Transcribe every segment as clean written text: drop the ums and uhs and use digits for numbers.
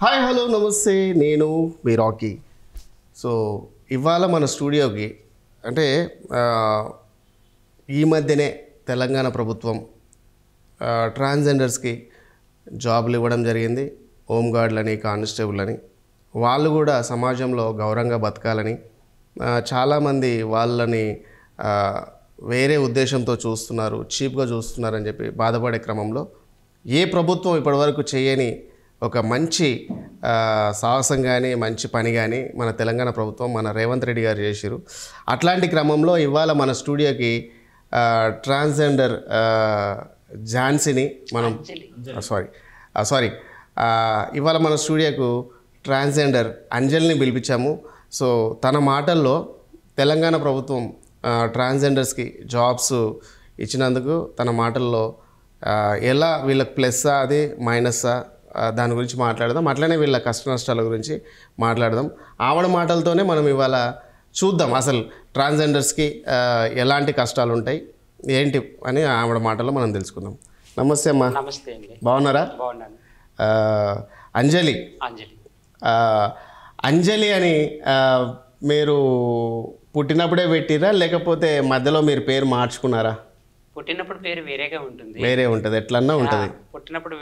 Hi hello నమస్తే, నేను మీ Rocky. So ఇవాళ మన స్టూడియోకి అంటే ఈ మధ్యనే తెలంగాణ ప్రభుత్వం ట్రాన్స్జెండర్స్కి జాబులు ఇవ్వడం జరిగింది. హోంగార్డులని, కానిస్టేబుల్ని. వాళ్ళు కూడా సమాజంలో గౌరవంగా బతకాలని చాలామంది వాళ్ళని వేరే ఉద్దేశంతో చూస్తున్నారు, చీప్గా చూస్తున్నారని చెప్పి బాధపడే క్రమంలో ఏ ప్రభుత్వం ఇప్పటివరకు చేయని ఒక మంచి సాహసం కానీ మంచి పని కానీ మన తెలంగాణ ప్రభుత్వం, మన రేవంత్ రెడ్డి గారు చేసిరు. అట్లాంటి క్రమంలో ఇవాళ మన స్టూడియోకి ట్రాన్స్జెండర్ ఝాన్సీని మనం ఇవాళ మన స్టూడియోకు ట్రాన్స్జెండర్ అంజలిని పిలిపించాము. సో తన మాటల్లో తెలంగాణ ప్రభుత్వం ట్రాన్స్జెండర్స్కి జాబ్స్ ఇచ్చినందుకు తన మాటల్లో ఎలా వీళ్ళకి ప్లస్సా అది మైనస్సా దాని గురించి మాట్లాడదాం. అట్లనే వీళ్ళ కష్ట నష్టాల గురించి మాట్లాడదాం. ఆవిడ మాటలతోనే మనం ఇవాళ చూద్దాం అసలు ట్రాన్స్జెండర్స్కి ఎలాంటి కష్టాలు ఉంటాయి ఏంటి అని ఆవిడ మాటల్లో మనం తెలుసుకుందాం. నమస్తే అమ్మా. నమస్తే అండి. బాగున్నారా? బాగున్నాను. అంజలి అంజలి అని మీరు పుట్టినప్పుడే పెట్టిరా లేకపోతే మధ్యలో మీరు పేరు మార్చుకున్నారా? పుట్టినప్పుడు పేరు వేరేగా ఉంటుంది. వేరే ఉంటుంది, ఎట్లన్నా ఉంటుంది. పుట్టినప్పుడు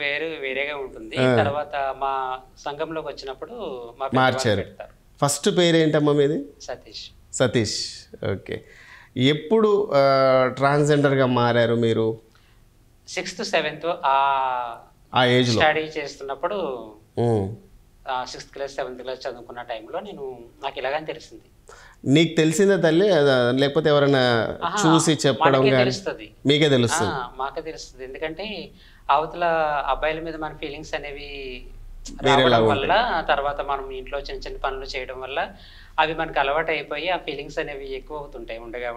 వేరేగా ఉంటుంది. తర్వాత మా సంఘంలోకి వచ్చినప్పుడు మార్చారు. ఫస్ట్ పేరు ఏంటమ్మా మీది? సతీష్. ఓకే. ఎప్పుడు ట్రాన్స్జెండర్గా మారారు మీరు? 6th 7th ఆ ఏజ్లో స్టడీ చేస్తున్నప్పుడు 6th క్లాస్ 7th క్లాస్ చదువుకున్న టైంలో నాకు ఇలాగని తెలిసింది. నీకు తెలిసిందా తల్లి లేకపోతే ఎవరైనా చూసి చెప్పడం? మీకే తెలుస్తుంది? మాకే తెలుస్తుంది. ఎందుకంటే అవతల అబ్బాయిల మీద మన ఫీలింగ్స్ అనేవి వల్ల, తర్వాత మనం ఇంట్లో చిన్న చిన్న పనులు చేయడం వల్ల అవి మనకు అలవాటు అయిపోయి ఆ ఫీలింగ్స్ అనేవి ఎక్కువ అవుతుంటాయి ఉండగా.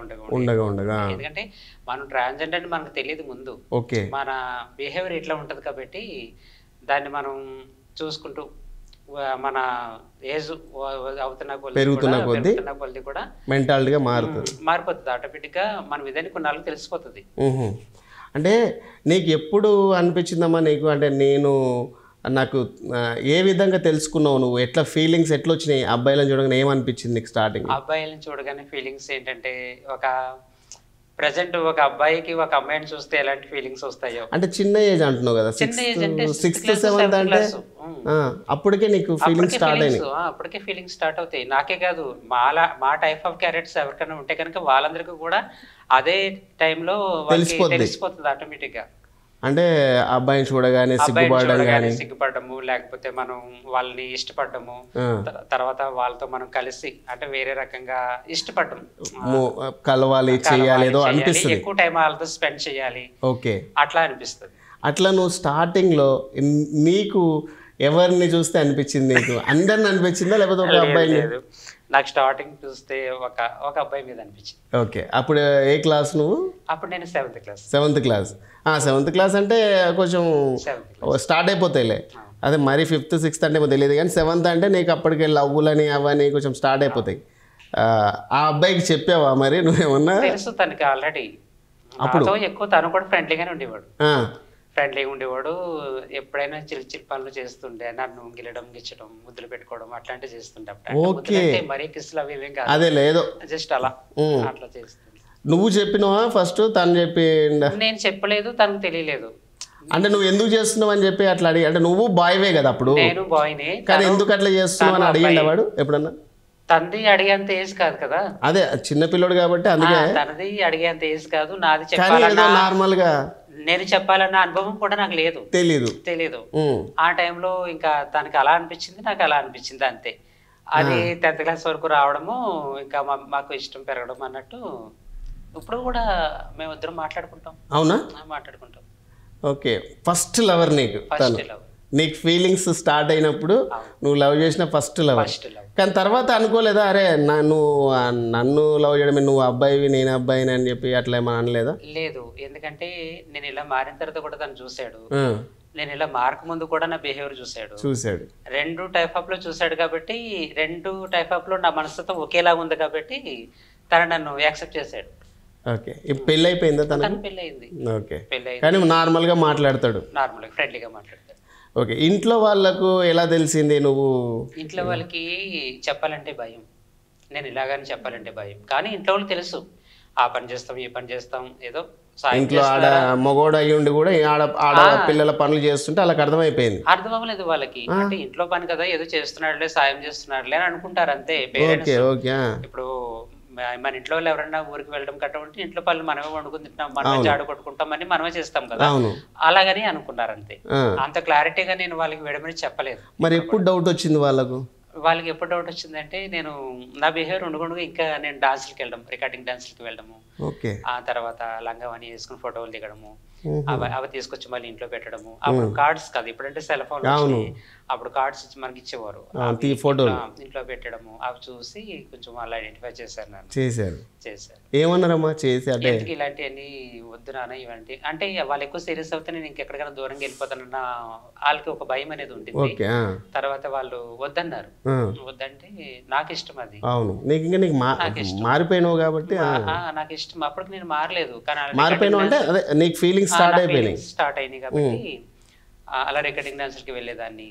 ఎందుకంటే మనం ట్రాన్స్జెండర్ అని మనకు తెలియదు ముందు. మన బిహేవియర్ ఇట్లా ఉంటది కాబట్టి దాన్ని మనం చూసుకుంటూ మన ఏజ్ అవుతున్న కొద్ది కూడా మెంటాలిటీగా మారిపోతుంది. ఆటోమేటిక్గా మనం ఇదని కొన్నాళ్ళకి తెలిసిపోతుంది. అంటే నీకు ఎప్పుడు అనిపించిందమ్మా నీకు, అంటే నాకు ఏ విధంగా తెలుసుకున్నావు నువ్వు? ఎట్లా ఫీలింగ్స్ ఎట్లా వచ్చినాయి అబ్బాయిలను చూడగానే? ఏమనిపించింది నీకు స్టార్టింగ్? అబ్బాయిలను చూడగానే ఫీలింగ్స్ ఏంటంటే, ప్రజెంట్ ఒక అబ్బాయికి ఒక అమ్మాయిని చూస్తే ఎలాంటి ఫీలింగ్స్ వస్తాయో. అంటే చిన్న ఏజ్ అంటున్నావు కదా, 6th 7th అంటే అప్పటికే నీకు ఫీలింగ్స్ స్టార్ట్ అయినాయి? అప్పటికే ఫీలింగ్స్ స్టార్ట్ అవుతాయి. నాకే కాదు, మా టైప్ ఆఫ్ క్యారెక్టర్స్ ఎవరికైనా ఉంటే కనుక వాళ్ళందరికీ కూడా అదే టైంలో తెలిసిపోతుంది ఆటోమేటిక్గా. అంటే అబ్బాయిని చూడగానే సిగ్గుపడము, లేకపోతే మనం వాళ్ళని ఇష్టపడము, తర్వాత వాళ్ళతో మనం కలిసి అంటే వేరే రకంగా ఇష్టపడము, కలవాలి, చేయాలి, ఎక్కువ టైం వాళ్ళతో స్పెండ్ చేయాలి, అట్లా అనిపిస్తుంది. అట్లా నువ్వు స్టార్టింగ్ లో నీకు ఎవరిని చూస్తే అనిపించింది? నీకు అందరిని అనిపించిందా లేకపోతే ఒక అబ్బాయి? నాకు స్టార్టింగ్ చూస్తే ఒక అబ్బాయి మీద అనిపించింది. ఓకే. అప్పుడు ఏ క్లాస్ నువ్వు? అప్పుడు నేను 7th క్లాస్. 7th క్లాస్ అంటే కొంచెం స్టార్ట్ అయిపోతాయిలే. అదే మరి 5th 6th అంటే తెలియదు, కానీ 7th అంటే నీకు అప్పటికే లవ్వులని అవన్నీ కొంచెం స్టార్ట్ అయిపోతాయి. ఆ అబ్బాయికి చెప్పావా మరి నువ్వేమన్నా? తెలుసు తనకి ఆల్రెడీ. అప్పుడు ఎక్కువ తను కూడా ఫ్రెండ్లీగానే ఉండేవాడు. ఎప్పుడైనా చిలిచి పనులు చేస్తుండే, నన్ను గిచ్చడం, ముద్దులు పెట్టుకోవడం అట్లాంటివి చేస్తుండే. మరీ కిస్సులు అవి ఏం కాదు, అదే లేదు, జస్ట్ అలా చేస్తుండే. నువ్వు చెప్పినావా ఫస్ట్? తను చెప్పి? నేను చెప్పలేదు, తనకు తెలియలేదు. అంటే నువ్వు ఎందుకు చేస్తున్నావు అని చెప్పి అట్లా అడిగి, అంటే నువ్వు బాయ్వే కదా అప్పుడు? నేను బాయ్నే, కానీ ఎందుకు అట్లా చేస్తున్నావు అని అడిగిండా వాడు ఎప్పుడన్నా? తనది అడిగేంత ఏజ్ కాదు కదా, అదే చిన్న పిల్లడు కాబట్టి అందుకే. తనది అడిగేంత ఏజ్ కాదు, నాది చెప్పాలన్నా నార్మల్ గా నేను చెప్పాలన్న అనుభవం కూడా నాకు తెలీదు. ఆ టైంలో ఇంకా తనకి అలా అనిపించింది, నాకు అలా అనిపించింది, అంతే. అది 10th క్లాస్ వరకు రావడము, ఇంకా మాకు ఇష్టం పెరగడం అన్నట్టు. ఇప్పుడు కూడా మేమిద్దరం మాట్లాడుకుంటాం. అవునా? మాట్లాడుకుంటాం. ఓకే. ఫస్ట్ లవర్ నీకు ఫీలింగ్స్ స్టార్ట్ అయినప్పుడు నువ్వు లవ్ చేసిన ఫస్ట్ లవర్. కానీ తర్వాత అనుకోలేదా, అరే నన్ను లవ్ చేయడమే, నువ్వు అబ్బాయివి నేను అబ్బాయిని అని చెప్పి అట్లా ఏమన్నా అనలేదా? లేదు, ఎందుకంటే నేను ఇలా మారిన తర్వాత కూడా తను చూశాడు, నేను ఇలా మార్క్ ముందు కూడా నా బిహేవియర్ చూశాడు. 2 టైప్ ఆఫ్ లో చూశాడు కాబట్టి, 2 టైప్ ఆఫ్ లో నా మనసుతో ఒకేలా ఉంది కాబట్టి తను నన్ను యాక్సెప్ట్ చేశాడు. ఓకే. ఇప్పుడు పెళ్ళి అయిపోయిందా? తనకు పెళ్ళి అయింది. ఓకే. కానీ నార్మల్గా మాట్లాడతాడు, నార్మల్గా ఫ్రెండ్లీగా మాట్లాడతాడు. ఓకే. ఇంట్లో వాళ్ళకు ఎలా తెలిసింది నువ్వు? ఇంట్లో వాళ్ళకి చెప్పాలంటే భయం. నేను ఇలాగని చెప్పాలంటే భయం. కానీ ఇంట్లో వాళ్ళకి తెలుసు. ఆ పని చేస్తాం, ఈ పని చేస్తాం, ఏదో సాయం ఇంట్లో ఆడ మగోడు అయ్యి ఉండి కూడా ఆడ పిల్లల పనులు చేస్తుంటే వాళ్ళకి అర్థమైపోయింది. అర్థం అవ్వలేదు వాళ్ళకి. అంటే ఇంట్లో పని కదా, ఏదో చేస్తున్నాడులే, సాయం చేస్తున్నాడులే అని అనుకుంటారు అంతే పేరెంట్స్. ఇప్పుడు మన ఇంట్లో వాళ్ళు ఎవరన్నా ఊరికి వెళ్ళడం కట్ట ఉంటే ఇంట్లో పనులు మనమే వండుకుని తింటాం, మనమే జాడు కొట్టుకుంటామని మనమే చేస్తాం కదా, అలాగని అనుకున్నారు అంతే. అంత క్లారిటీగా నేను వాళ్ళకి విడమని చెప్పలేదు. మరి ఎప్పుడు డౌట్ వచ్చింది వాళ్ళకు? వాళ్ళకి ఎప్పుడు డౌట్ వచ్చిందంటే నేను నా బిహేవియర్ ఉండుకుండగా ఇంకా నేను డాన్సులకి వెళ్ళడం, రికార్డింగ్ డాన్సులకి వెళ్ళడము, ఆ తర్వాత లంగావని వేసుకుని ఫోటోలు దిగడము, అవి తీసుకొచ్చి మళ్ళీ ఇంట్లో పెట్టడము. అప్పుడు కార్డ్స్ కాదు, ఇప్పుడంటే సెల్ ఫోన్, అప్పుడు కార్డ్స్ ఇచ్చి మనకి ఇచ్చేవారు, ఇంట్లో పెట్టడము. అవి చూసి కొంచెం వాళ్ళు ఐడెంటిఫై చేశారు నన్ను. చేశారు. ఏమన్నారమ్మా చేసి? అంటే ఇలాంటివన్నీ వద్దు నాన్న, ఇవంటి అంటే వాళ్ళు ఎక్కువ సీరియస్ అవుతే నేను ఇంకెక్కడికైనా దూరంగా వెళ్ళిపోతానన్న వాళ్ళకి ఒక భయం అనేది ఉంటుంది. తర్వాత వాళ్ళు వద్దన్నారు. వద్దంటే నాకు ఇష్టం అది. అవును, నీకు మారిపోయినావు కాబట్టి నాకు ఇష్టం. అప్పటికి నేను మారలేదు, కానీ మారిపోయినావు అంటే అదే నీకు ఫీలింగ్స్ స్టార్ట్ అయినాయి కాబట్టి అలా రికార్డింగ్ డాన్సర్కి వెళ్ళేదాన్ని.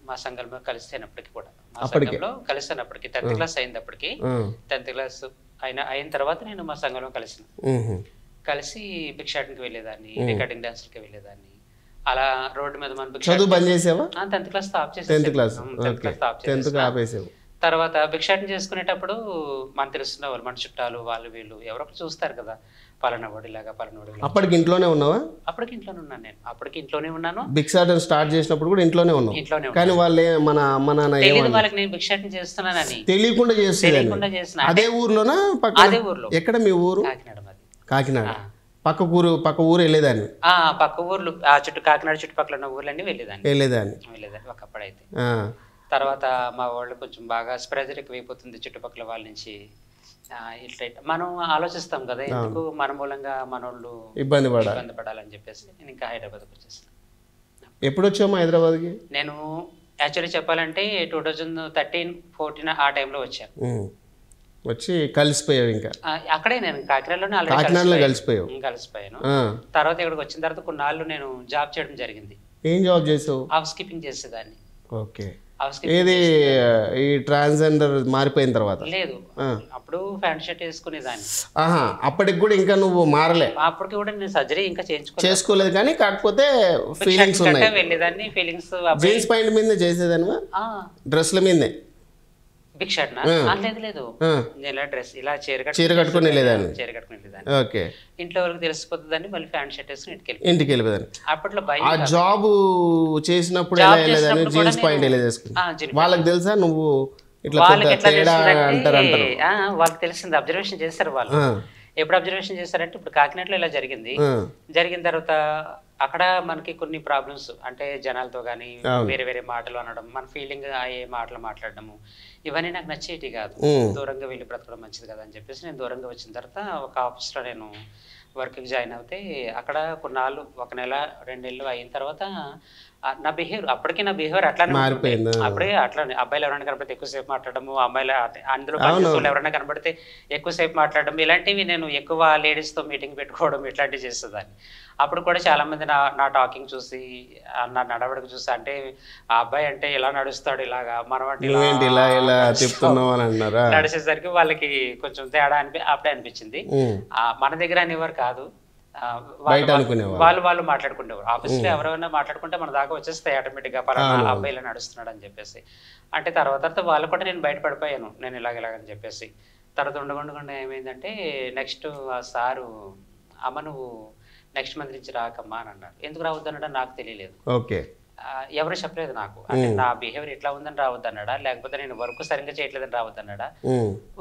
మా సంఘంలో కలిసేనప్పటికి కూడా, మా సంఘంలో కలిసినప్పటికి 10th క్లాస్ అయిందప్పటికి, 10th క్లాస్ అయిన తర్వాత నేను మా సంఘంలో కలిసి భిక్షాటనకి వెళ్ళేదాన్ని, రికార్డింగ్ డాన్సర్కి వెళ్ళేదాన్ని. అలా రోడ్డు మీద మనం 10th క్లాస్ స్టాప్ చేసేసాను. తర్వాత భిక్షాటన చేసుకునేటప్పుడు మనం తెలుస్తున్న వాళ్ళు, మన చుట్టాలు, వాళ్ళు వీళ్ళు ఎవరొకరు చూస్తారు కదా, పలానావాడు ఇలాగా, పలానావాడు. అప్పటికి ఇంట్లోనే ఉన్నావా? అప్పటికి ఇంట్లోనే ఉన్నాను. నేను అప్పటికి ఇంట్లోనే ఉన్నాను. భిక్షాటన స్టార్ట్ చేసినప్పుడు కూడా ఇంట్లోనే ఉన్నాను. ఇంట్లోనే. కానీ వాళ్ళే మన అమ్మ నాన్న వాళ్ళకి నేను భిక్షాటన చేస్తున్నానని తెలియకుండా చేస్తున్నా. అదే ఊర్లోనా? అదే ఊర్లో. ఎక్కడ మీ ఊరు? కాకినాడ. మాది కాకినాడ. పక్క ఊరు వెళ్ళేదాన్ని? పక్క ఊర్లు, ఆ కాకినాడ చుట్టుపక్కల ఉన్న ఊర్లన్నీ వెళ్ళేదాన్ని ఒకప్పుడైతే. తర్వాత మా వాళ్ళు కొంచెం బాగా ప్రెజర్ ఎక్కువైపోతుంది చుట్టుపక్కల వాళ్ళ నుంచి, ఇట్లా మనం ఆలోచిస్తాం కదా, ఎందుకు మన మూలంగా మనోళ్ళు ఇబ్బంది పడాలని చెప్పేసి నేను ఇంకా హైదరాబాద్కి వచ్చేసాను. ఎప్పుడు వచ్చాము హైదరాబాద్కి? నేను యాక్చువల్లీ చెప్పాలంటే 2013-14 ఆ టైంలో వచ్చాను. వచ్చి కలిసిపోయావు? ఇంకా అక్కడే నేను కాకినాడలోనే కలిసిపోయాను. తర్వాత ఇక్కడికి వచ్చిన తర్వాత కొన్నాళ్ళు నేను జాబ్ చేయడం జరిగింది. ఏం జాబ్ చేసావు? హౌస్ కీపింగ్ చేసేదాన్ని. ఓకే. ఏది ఈ ట్రాన్స్జెండర్ మారిపోయిన తర్వాత? లేదు, అప్పుడు ప్యాంట్ షర్ట్ వేసుకునేదాన్ని. అప్పటికి కూడా ఇంకా నువ్వు మారలే? అప్పటికి కూడా నేను సర్జరీ ఇంకా చేసుకోలేదు, కానీ కాకపోతే ఫీలింగ్స్ ఉన్నాయి. వెళ్ళేదాన్ని, ఫీలింగ్స్. జీన్స్ ప్యాంట్ మీద చేసేదాన్ని, డ్రెస్ల మీదే భిక్షాటన? లేదు, నేను డ్రెస్ ఇలా చీర కట్టుకుని వెళ్ళేదాన్ని. ఓకే. ఇంట్లో వాళ్ళకి తెలిసిపోతుందని మళ్ళీ ప్యాంట్ షర్ట్ వేసుకుని ఇంటికి వెళ్ళేదాన్ని. అప్పట్లో ఆ జాబ్ చేసినప్పుడు జీన్స్ ప్యాంట్ ఎలా చేసుకుని వాళ్ళకి తెలుసా నువ్వు ఇట్లా వాళ్ళకి తెలిసింది, అబ్జర్వేషన్ చేస్తారు వాళ్ళు. ఎప్పుడు అబ్జర్వేషన్ చేస్తారంటే ఇప్పుడు కాకినాడలో ఇలా జరిగిన తర్వాత అక్కడ మనకి కొన్ని ప్రాబ్లమ్స్, అంటే జనాలతో కానీ వేరే వేరే మాటలు అనడం, మన ఫీలింగ్ అయ్యే మాటలు మాట్లాడడము, ఇవన్నీ నాకు నచ్చేటి కాదు. దూరంగా వెళ్ళి బ్రతకడం మంచిది కదా అని చెప్పేసి నేను దూరంగా వచ్చిన తర్వాత ఒక ఆఫీస్లో నేను వర్క్కి జాయిన్ అవుతే అక్కడ కొన్నాళ్ళు, 1 నెల 2 నెలలు అయిన తర్వాత నా బిహేవియర్ అట్లానే మారిపోయింది. అప్పుడే అట్లానే అబ్బాయిలు ఎవరైనా కనబడితే ఎక్కువసేపు మాట్లాడము, అమ్మాయిలు అందులో ఎవరైనా కనబడితే ఎక్కువసేపు మాట్లాడడం, ఇలాంటివి నేను ఎక్కువ లేడీస్తో మీటింగ్ పెట్టుకోవడం ఇట్లాంటివి చేసేదాన్ని. అప్పుడు కూడా చాలా మంది నా టాకింగ్ చూసి, నా నడవడికి చూసి, అంటే ఆ అబ్బాయి అంటే ఇలా నడుస్తాడు, ఇలాగా మనం అంటే నడిచేసరికి వాళ్ళకి కొంచెం తేడా అప్పుడే అనిపించింది. మన దగ్గర అనేవారు కాదు, వాళ్ళు మాట్లాడుకునేవారు. ఆఫీస్లో ఎవరైనా మాట్లాడుకుంటే మన దాకా వచ్చేస్తాయి ఆటోమేటిక్గా, పలానా అబ్బాయి ఇలా నడుస్తున్నాడు అని చెప్పేసి. అంటే తర్వాత వాళ్ళు కూడా నేను బయటపడిపోయాను, నేను ఇలాగని చెప్పేసి. తర్వాత ఉండకుండా ఏమైందంటే నెక్స్ట్ ఆ సారు, అమ్మ నువ్వు నెక్స్ట్ మంత్ నుంచి రాకమ్మా అని అన్నాడు. ఎందుకు రావద్దన్నాడా నాకు తెలియలేదు. ఓకే. ఎవరు చెప్పలేదు నాకు. అంటే నా బిహేవియర్ ఇట్లా ఉందని రావద్దన్నాడా, లేకపోతే నేను వర్క్ సరిగ్గా చేయట్లేదని రావద్దన్నాడా?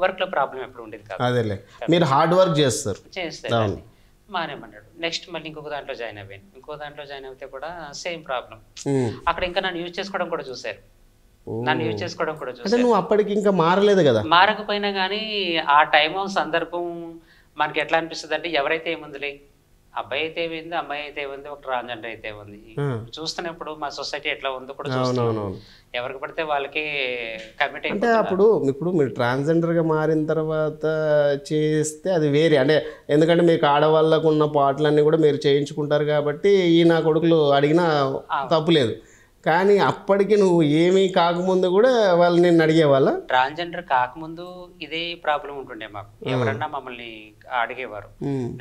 వర్క్ లో ప్రాబ్లం ఎప్పుడు ఉండేది కాదు. మీరు హార్డ్ వర్క్ చేస్తాను మానేమన్నాడు. నెక్స్ట్ మళ్ళీ ఇంకో దాంట్లో జాయిన్ అయితే కూడా సేమ్ ప్రాబ్లం. అక్కడ ఇంకా నన్ను యూజ్ చేసుకోవడం కూడా చూశారు. నువ్వు అప్పటికి ఇంకా మారలేదు కదా? మారకపోయినా కానీ ఆ టైం సందర్భం మనకి ఎట్లా అనిపిస్తుంది అంటే, ఎవరైతే ఏముందిలే, అబ్బాయి అయితే ఏమైంది, అమ్మాయి అయితే ఏముంది, ఒక ట్రాన్స్జెండర్ అయితే ఉంది, చూస్తున్నప్పుడు మా సొసైటీ ఎట్లా ఉందో కూడా చూస్తున్నాం. ఎవరికి పడితే వాళ్ళకి కమిట్ అంటే ఇప్పుడు మీరు ట్రాన్స్జెండర్గా మారిన తర్వాత చేస్తే అది వేరే, అంటే ఎందుకంటే మీకు ఆడవాళ్ళకు ఉన్న పాటలన్నీ కూడా మీరు చేయించుకుంటారు కాబట్టి ఈ నా కొడుకులు అడిగినా తప్పులేదు. కానీ అప్పటికి నువ్వు ఏమీ కాకముందు కూడా వాళ్ళు నిన్ను అడిగేవాళ్ళ? ట్రాన్స్జెండర్ కాకముందు ఇదే ప్రాబ్లం ఉంటుండే మాకు. ఎవరన్నా మమ్మల్ని అడిగేవారు.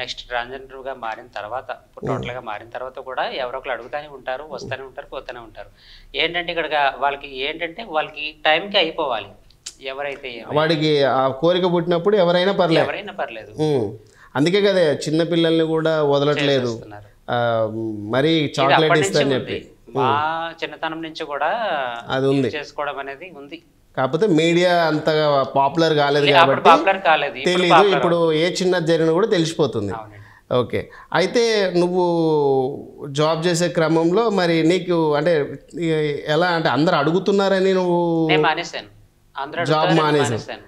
నెక్స్ట్ ట్రాన్స్జెండర్ గా మారిన తర్వాత, టోటల్ గా మారిన తర్వాత కూడా ఎవరో ఒకరు అడుగుతానే ఉంటారు, వస్తూనే ఉంటారు, పోతూనే ఉంటారు. ఏంటంటే ఇక్కడ వాళ్ళకి టైంకి అయిపోవాలి. ఎవరైతే వాడికి ఆ కోరిక పుట్టినప్పుడు ఎవరైనా పర్లేదు. అందుకే కదా చిన్న పిల్లల్ని కూడా వదలట్లేదు, మరి చాక్లెట్ ఇస్తారని చెప్పి. మా చిన్నతనం నుంచి కూడా అది ఉంది, చేసుకోవడం అనేది ఉంది. కాకపోతే మీడియా అంతగా పాపులర్ కాలేదు కాబట్టి తెలీదు. ఇప్పుడు ఏ చిన్న జరిగినా కూడా తెలిసిపోతుంది. ఓకే, అయితే నువ్వు జాబ్ చేసే క్రమంలో మరి నీకు అంటే ఎలా అంటే అందరు అడుగుతున్నారని నువ్వు జాబ్ మానేసాను?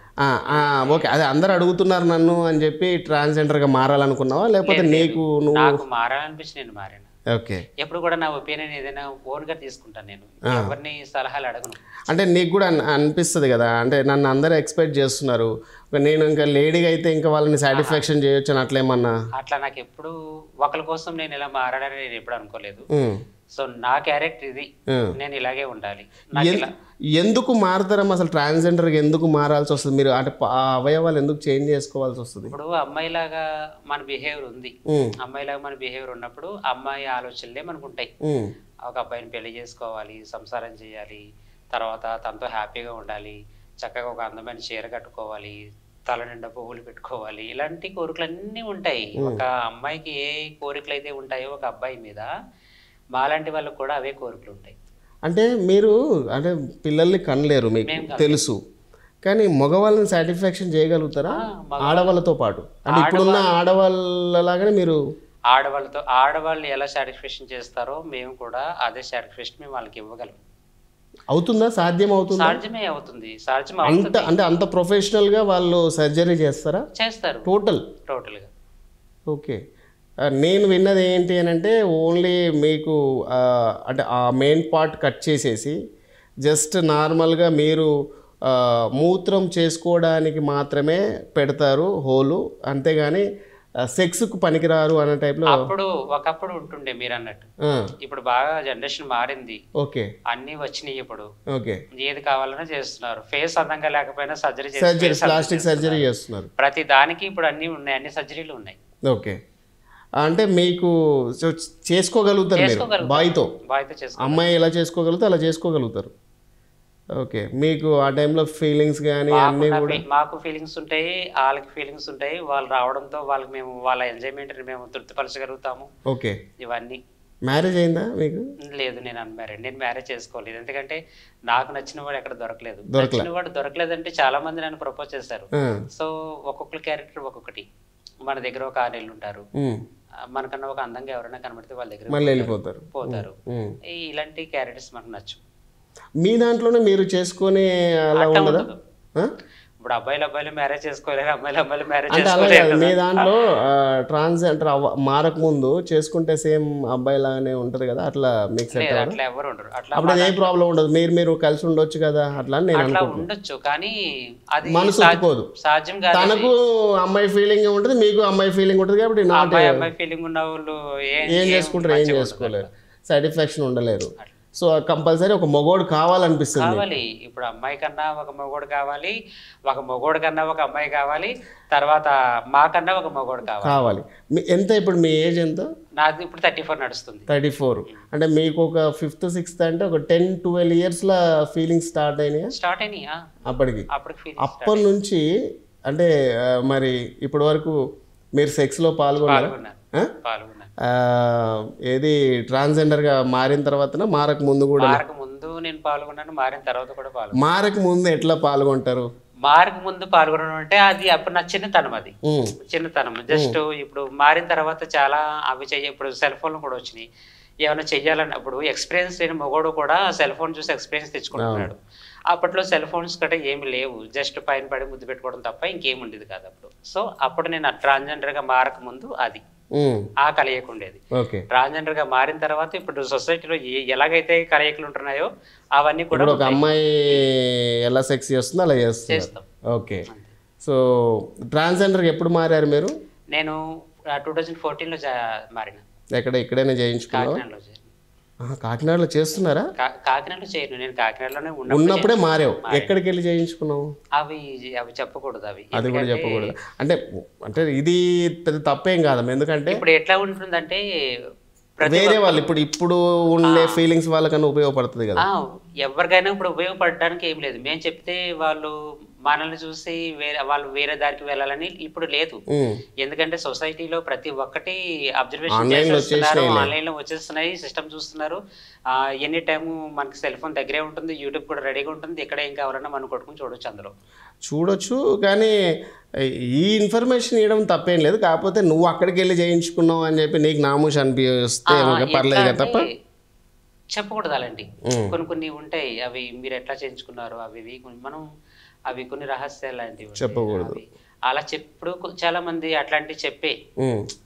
ఓకే, అదే అందరు అడుగుతున్నారు నన్ను అని చెప్పి ట్రాన్స్జెండర్గా మారాలనుకున్నావా, లేకపోతే నీకు నాకు మారాలనిపించి నేను మారాను. ఓకే, ఎప్పుడు కూడా నా ఒపీనియన్ ఏదైనా ఓన్గా తీసుకుంటాను, నేను ఎవరిని సలహాలు అడగను. అంటే నీకు కూడా అనిపిస్తుంది కదా, అంటే నన్ను అందరూ ఎక్స్పెక్ట్ చేస్తున్నారు, నేను ఇంకా లేడీగా అయితే ఇంకా వాళ్ళని సాటిస్ఫాక్షన్ చేయొచ్చు అని అట్లేమన్నా? అట్లా నాకు ఎప్పుడు ఒకరి కోసం నేను ఇలా మారాడని నేను ఎప్పుడు అనుకోలేదు. సో నా క్యారెక్టర్ ఇది, నేను ఇలాగే ఉండాలి. ఎందుకు మారుతారమ్మా అసలు? ట్రాన్స్జెండర్గా ఎందుకు మారాల్సి వస్తుంది? మీరు అంటే అవయవాలు ఎందుకు చేంజ్ చేసుకోవాల్సి వస్తుంది? ఇప్పుడు అమ్మాయిలాగా మన బిహేవియర్ ఉంది, అమ్మాయిలాగా మన బిహేవియర్ ఉన్నప్పుడు అమ్మాయి ఆలోచనలే మనకు ఉంటాయి. ఒక అబ్బాయిని పెళ్లి చేసుకోవాలి, సంసారం చేయాలి, తర్వాత తనతో హ్యాపీగా ఉండాలి, చక్కగా ఒక అందమైన చీర కట్టుకోవాలి, తల నిండా పువ్వులు పెట్టుకోవాలి, ఇలాంటి కోరికలన్నీ ఉంటాయి. ఒక అమ్మాయికి ఏ కోరికలు అయితే ఉంటాయో ఒక అబ్బాయి మీద, మాలాంటి వాళ్ళకు కూడా అవే కోరికలు ఉంటాయి. అంటే మీరు అంటే పిల్లల్ని కనలేరు, మీకు తెలుసు, కానీ మగవాళ్ళని సాటిస్ఫాక్షన్ చేయగలుగుతారా ఆడవాళ్ళతో పాటు? అంటే ఇప్పుడున్న ఆడవాళ్ళలాగానే మీరు ఆడవాళ్ళు ఎలా సాటిస్ఫాక్షన్ చేస్తారో మేము కూడా అదే సాటిస్ఫాక్షన్ మేము వాళ్ళకి ఇవ్వగలం. అవుతుందా? సాధ్యం అవుతుందా? సాధ్యమే అవుతుంది. అంటే అంత ప్రొఫెషనల్గా వాళ్ళు సర్జరీ చేస్తారు టోటల్గా. ఓకే, నేను విన్నది ఏంటి అని అంటే ఓన్లీ మీకు అంటే ఆ మెయిన్ పార్ట్ కట్ చేసేసి జస్ట్ నార్మల్గా మీరు మూత్రం చేసుకోవడానికి మాత్రమే పెడతారు హోలు, అంతేగాని సెక్స్కు పనికిరారు అనే టైప్లో. ఒకప్పుడు ఉంటుండే మీరు అన్నట్టు, ఇప్పుడు బాగా జనరేషన్ మారింది. ఓకే, అన్ని వచ్చినాయి ఇప్పుడు. ఓకే, ఏది కావాలన్నా చేస్తున్నారు. ఫేస్ అందంగా లేకపోయినా సర్జరీ, ప్లాస్టిక్ సర్జరీ చేస్తున్నారు. ప్రతి దానికి ఇప్పుడు అన్ని ఉన్నాయి, అన్ని సర్జరీలు ఉన్నాయి. ఓకే, అంటే మీకు చేసుకోగలుగుతారు మీరు బాయ్తో, అమ్మాయి ఎలా చేసుకోగలుగుతారు అలా చేసుకోగలుగుతారు. ఓకే, మీకు ఆ టైంలో ఫీలింగ్స్ కానీ అన్నీ కూడా? మాకు ఫీలింగ్స్ ఉంటాయి, వాళ్ళకి ఫీలింగ్స్ ఉంటాయి. వాళ్ళు రావడంతో వాళ్ళకి మేము వాళ్ళ ఎంజాయ్మెంట్ మేము తృప్తిపరచగలుగుతాము. ఓకే, ఇవన్నీ. మ్యారేజ్ అయిందా మీకు? లేదు, నేను అన్మ్యారీడ్. నేను మ్యారేజ్ చేసుకోలేదు, ఎందుకంటే నాకు నచ్చిన వాడు ఎక్కడ దొరకలేదంటే చాలా మంది నన్ను ప్రపోజ్ చేశారు. సో ఒక్కొక్కరి క్యారెక్టర్ ఒక్కొక్కటి. మన దగ్గర ఒక 6 నెలలు ఉంటారు, మనకన్నా ఒక అందంగా ఎవరైనా కనబడితే వాళ్ళ దగ్గర మళ్ళీ వెళ్ళిపోతారు. ఇలాంటి క్యారెక్టర్స్ మనకు నచ్చు. మీ దాంట్లోనే మీరు చేసుకునే అలా ఉండదా? ఇప్పుడు అబ్బాయిలు మ్యారేజ్ చేసుకోలేరు, అమ్మాయిలు మ్యారేజ్ చేసుకోలేరు. మీ దాంట్లో ట్రాన్స్జెండర్ మారక ముందు చేసుకుంటే సేమ్ అబ్బాయి లాగానే ఉంటది కదా, అట్లా మిక్స్ అట్లా ఎవరు ఉండరు. అప్పుడు ఏ ప్రాబ్లం ఉండదు, మీరు కలిసి ఉండొచ్చు కదా, అట్లా నేను ఉండొచ్చు. కానీ అది మనసు ఒప్పుకోదు, సాధ్యం కాదు. తనకు అమ్మాయి ఫీలింగ్ ఉంటుంది, మీకు అమ్మాయి ఫీలింగ్ ఉంటుంది, కాబట్టి అమ్మాయి ఫీలింగ్ ఉన్న వాళ్ళు ఏం చేసుకుంటారు, ఏం చేసుకోలేరు, సాటిస్ఫాక్షన్ ఉండలేరు. సో కంపల్సరీ ఒక మొగోడు కావాలనిపిస్తుంది. ఇప్పుడు అమ్మాయి కన్నా ఒక మొగోడు కావాలి, ఒక మొగోడు కన్నా ఒక అమ్మాయి కావాలి, తర్వాత మాకన్నా ఒక మొగోడు కావాలి. ఎంత ఇప్పుడు మీ ఏజ్ ఎంత? నాది ఇప్పుడు 34 నడుస్తుంది. 34 అంటే మీకు ఒక 5th 6th అంటే ఒక 10-12 ఇయర్స్లో ఫీలింగ్స్ స్టార్ట్ అయినాయి అప్పటికి. అప్పటి నుంచి అంటే మరి ఇప్పటి వరకు మీరు సెక్స్లో పాల్గొన్నారు? ఏది ట్రాన్స్జెండర్గా మారిన తర్వాత మారక ముందు కూడా? మారక ముందు నేను పాల్గొన్నాను, మారిన తర్వాత కూడా పాల్గొన్నాను. మారక ముందు ఎట్లా పాల్గొంటారు? మారక ముందు పాల్గొనడం అంటే అది అప్పుడు నా చిన్నతనం, అది చిన్నతనం. జస్ట్ ఇప్పుడు మారిన తర్వాత చాలా అవి ఇప్పుడు సెల్ ఫోన్లు కూడా వచ్చినాయి. ఏమైనా చెయ్యాలన్నప్పుడు ఎక్స్పీరియన్స్ లేని మగోడు కూడా సెల్ ఫోన్ చూసి ఎక్స్పీరియన్స్ తెచ్చుకుంటున్నాడు. అప్పట్లో సెల్ ఫోన్స్ కంటే ఏమి లేవు, జస్ట్ పైన పడి ముద్దు పెట్టుకోవడం తప్ప ఇంకేం ఉండేది కాదు అప్పుడు. సో అప్పుడు నేను ట్రాన్స్జెండర్గా మారక ముందు అది ఆ కలయిక ఉండేది. ట్రాన్స్జెండర్ గా మారిన తర్వాత ఇప్పుడు సొసైటీలో ఎలాగైతే కలయికలు ఉంటున్నాయో అవన్నీ కూడా ఒక అమ్మాయి ఎలా సెక్స్ చేస్తుందో అలా చేస్తాం. ఓకే, సో ట్రాన్స్జెండర్ ఎప్పుడు మారారు మీరు? నేను 2014లో మారిన. ఇక్కడైనా చేయించుకున్నాను. కాకినాడలో చేస్తున్నారా? కాకినాడలో చేయను, నేను కాకినాడలోనే ఉన్నప్పుడే మారావు. ఎక్కడికి వెళ్ళి చేయించుకున్నావు? అవి అవి చెప్పకూడదు, అవి అది కూడా చెప్పకూడదు. అంటే అంటే ఇది పెద్ద తప్పేం కాదమ్మా, ఎందుకంటే ఇప్పుడు ఎట్లా ఉంటుందంటే వేరే వాళ్ళు ఇప్పుడు ఉండే ఫీలింగ్స్ వాళ్ళకన్నా ఉపయోగపడుతుంది కదా. ఎవరికైనా ఇప్పుడు ఉపయోగపడడానికి ఏం లేదు. మేము చెప్తే వాళ్ళు మనల్ని చూసి వాళ్ళు వేరే దారికి వెళ్ళాలని ఇప్పుడు లేదు. ఎందుకంటే సొసైటీలో ప్రతి ఒక్కటి అబ్జర్వేషన్ చేస్తున్నారు, ఆన్లైన్ లో వచ్చేస్తున్నాయి, సిస్టమ్ చూస్తున్నారు. ఎనీ టైమ్ మనకి సెల్ ఫోన్ దగ్గరే ఉంటుంది, యూట్యూబ్ కూడా రెడీగా ఉంటుంది. ఎక్కడ ఏం కావాలన్నా మనం కొట్టుకుని చూడొచ్చు, అందులో చూడొచ్చు. కానీ ఈ ఇన్ఫర్మేషన్ ఇవ్వడం తప్పేం లేదు. కాకపోతే నువ్వు అక్కడికి వెళ్ళి చేయించుకున్నావు అని చెప్పి నీకు నామూష్ అనిపిస్తే పర్లేదు కదా, తప్ప చెప్పకూడదు అలాంటి. కొన్ని ఉంటాయి, అవి మీరు ఎట్లా చేయించుకున్నారు అవి మనం అవి కొన్ని రహస్యాలు లాంటివి చెప్పకూడదు. అలా చెప్పుడు చాలా మంది అట్లాంటివి చెప్పే,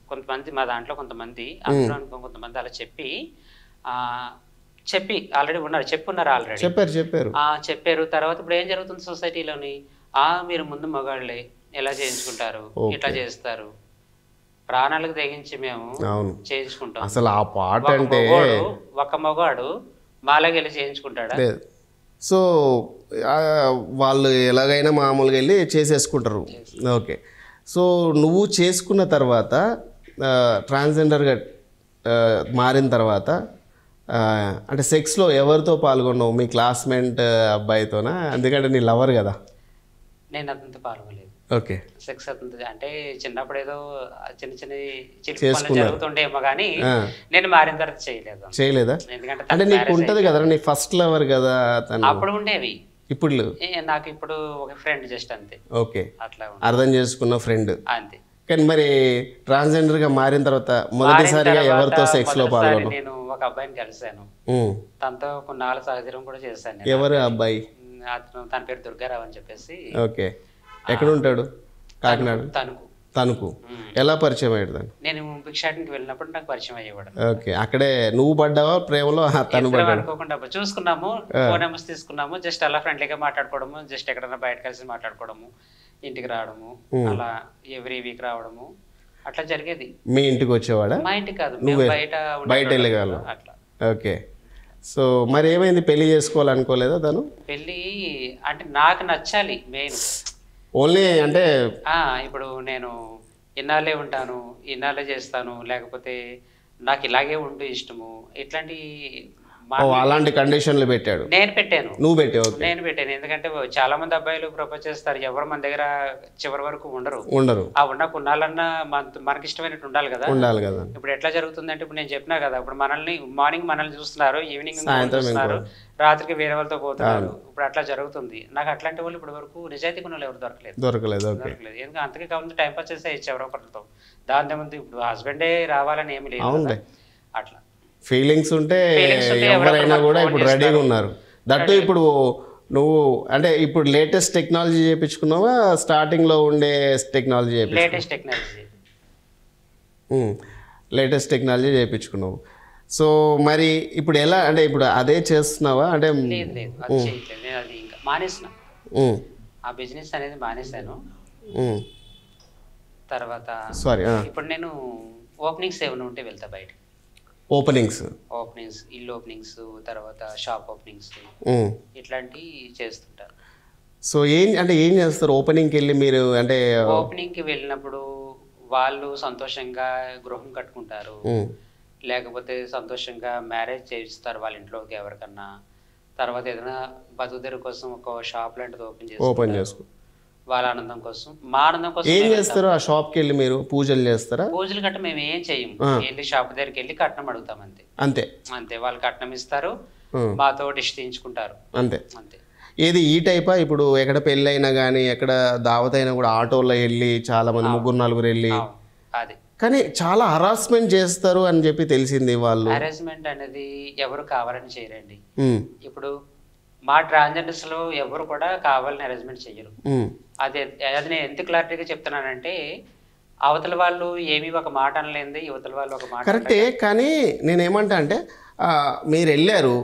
కొంతమంది మా దాంట్లో కొంతమంది అందులో కొంతమంది అలా చెప్పి ఆల్రెడీ ఉన్నారు, ఆల్రెడీ చెప్పారు. తర్వాత ఇప్పుడు ఏం జరుగుతుంది సొసైటీలోని, మీరు ముందు మగాళ్ళే ఎలా చేయించుకుంటారు, ఇట్లా చేస్తారు, ప్రాణాలకు తెగించి మేము చేయించుకుంటాం. అసలు ఆ పాట అంటే ఒక మగాడు మాలాగా వెళ్ళి చేయించుకుంటాడా? సో వాళ్ళు ఎలాగైనా మామూలుగా వెళ్ళి చేసేసుకుంటారు. ఓకే. సో నువ్వు చేసుకున్న తర్వాత ట్రాన్స్జెండర్గా మారిన తర్వాత అంటే సెక్స్లో ఎవరితో పాల్గొన్నావు? మీ క్లాస్మేట్ అబ్బాయితోనా? ఎందుకంటే నీ లవర్ కదా. నేను అతనితో పాల్గొనలేదు. ఓకే. సెక్స్ అవుతుంది అంటే చిన్నప్పుడు ఏదో చిన్న జరుగుతుండేమో కానీ నేను మారిన తర్వాత చేయలేదా? అంటే నీకు ఉంటది కదా, నీ ఫస్ట్ లవర్ కదా తను. అప్పుడు ఉండేవి, ఇప్పుడు నాకు ఇప్పుడు ఒక ఫ్రెండ్ జస్ట్ అంతే. ఓకే, అట్లా అర్థం చేసుకున్న ఫ్రెండ్ అంతే. కానీ మరి ట్రాన్స్జెండర్ గా మారిన తర్వాత మొదటిసారిగా ఎవరితో సెక్స్ లో పాల్గొన్నావు? నేను ఒక అబ్బాయిని కలిసాను, తనతో కొన్నాళ్ళ సహజీవనం కూడా చేశాను. ఎవరు అబ్బాయి? తన పేరు దుర్గారావు అని చెప్పేసి. ఓకే. ఎక్కడ ఉంటాడు? కాకినాడ. తణుకు. ఎలా పరిచయం అయ్యాడు? నేను భిక్షాటనకి వెళ్ళినప్పుడు నాకు పరిచయం అయ్యేవాడు. ఓకే. అక్కడే నువ్వు పడ్డావా ప్రేమలో? తను పడ్డాడు. అనుకోకుండా చూసుకున్నాము, ఫోన్ నెంబర్స్ తీసుకున్నాము, జస్ట్ అలా ఫ్రెండ్లీగా మాట్లాడుకోవడము, జస్ట్ ఎక్కడైనా బయట కలిసి మాట్లాడుకోవడము, ఇంటికి రావడము, అలా ఎవ్రీ వీక్ రావడము, అట్లా జరిగేది. మీ ఇంటికి వచ్చేవాడా? మా ఇంటికి కాదు, బయట వెళ్ళేవాళ్ళం. అట్లా. ఓకే. సో మరి ఏమైంది, పెళ్లి చేసుకోవాలనుకోలేదా తను? పెళ్లి అంటే నాకు నచ్చాలి మెయిన్. ఓన్లీ అంటే ఇప్పుడు నేను ఇన్నాళ్ళే ఉంటాను, ఇన్నాళ్ళే చేస్తాను, లేకపోతే నాకు ఇలాగే ఉంటూ ఇష్టము, ఇట్లాంటి అలాంటి కండిషన్లు పెట్టాడు. నేను పెట్టాను. నువ్వు పెట్టావు? నేను పెట్టాను. ఎందుకంటే చాలా మంది అబ్బాయిలు ప్రపోజ్ చేస్తారు, ఎవరు మన దగ్గర చివరి వరకు ఉండరు. ఆ ఉన్న కొన్నాళ్ళన్నా మనకి ఇష్టమైనట్టు ఉండాలి కదా. ఇప్పుడు ఎట్లా జరుగుతుందంటే, ఇప్పుడు నేను చెప్పినా కదా, ఇప్పుడు మార్నింగ్ మనల్ని చూస్తున్నారు, ఈవినింగ్ చూస్తున్నారు, రాత్రికి వేరే వాళ్ళతో పోతున్నారు. ఇప్పుడు అట్లా జరుగుతుంది. నాకు అట్లాంటి వాళ్ళు ఇప్పటి వరకు నిజాయితీ కొన్న ఎవరు దొరకలేదు. ఎందుకంటే అంతకే కావాలి టైం పాస్ చేస్తే ఎవరో ఒకరితో. దాని ముందు ఇప్పుడు హస్బెండే రావాలని ఏమి లేదు. అట్లా ఫీలింగ్స్ ఉంటే ఎవరైనా కూడా ఇప్పుడు రెడీగా ఉన్నారు. దట్టు ఇప్పుడు నువ్వు అంటే ఇప్పుడు లేటెస్ట్ టెక్నాలజీ చేయించుకున్నావా, స్టార్టింగ్లో ఉండే టెక్నాలజీ? లేటెస్ట్ టెక్నాలజీ చేయించుకున్నావు. సో మరి ఇప్పుడు ఎలా అంటే ఇప్పుడు అదే చేస్తున్నావా? అంటే మానేసిన ఆ బిజినెస్ అనేది మానేశాను. తర్వాత ఇప్పుడు నేను ఓపెనింగ్స్ ఏమైనా ఉంటే వెళ్తా బయట. ఓపెనింగ్స్, ఇల్లు ఓపెనింగ్స్, తర్వాత షాప్ ఓపెనింగ్స్, ఇట్లాంటివి చేస్తుంటారు. సో ఏం చేస్తారు ఓపెనింగ్కి వెళ్ళి మీరు? అంటే ఓపెనింగ్కి వెళ్ళినప్పుడు వాళ్ళు సంతోషంగా గృహం కట్టుకుంటారు, లేకపోతే సంతోషంగా మ్యారేజ్ చేయిస్తారు వాళ్ళ ఇంట్లోకి ఎవరికన్నా. తర్వాత ఏదైనా బతుకుదెరువు కోసం ఒక షాప్ లాంటిది ఓపెన్ చేసుకుంటారు వాళ్ళ ఆనందం కోసం, మా ఆనందం కోసం. ఏం చేస్తారు ఆ షాప్కి వెళ్ళి మీరు? పూజలు చేస్తారా? పూజలు కట్ట మేము ఏం చేయము, వెళ్ళి షాప్ దగ్గరికి వెళ్ళి కట్నం అడుగుతాం అంతే. వాళ్ళు కట్నం ఇస్తారు, మాతో డిష్ తీయించుకుంటారు అంతే. ఏది ఈ టైపా? ఇప్పుడు ఎక్కడ పెళ్ళి అయినా కానీ ఎక్కడ దావత్ అయినా కూడా ఆటోలో వెళ్ళి చాలా మంది 3-4 వెళ్ళి, అది కానీ చాలా హరాస్మెంట్ చేస్తారు అని చెప్పి తెలిసింది. వాళ్ళు హరాస్మెంట్ అనేది ఎవరు కావాలని చేయరండి. ఇప్పుడు మా ట్రాన్స్జెండర్స్ లో ఎవరు కూడా కావాలని హరాస్మెంట్ చెయ్యరు. అది నేను ఎంత క్లారిటీగా చెప్తున్నానంటే, అవతల వాళ్ళు ఏమి ఒక మాట అనలేంది, యువతల వాళ్ళు ఒక మాట. కరెక్టే. కానీ నేనేమంటా అంటే మీరు వెళ్ళారు,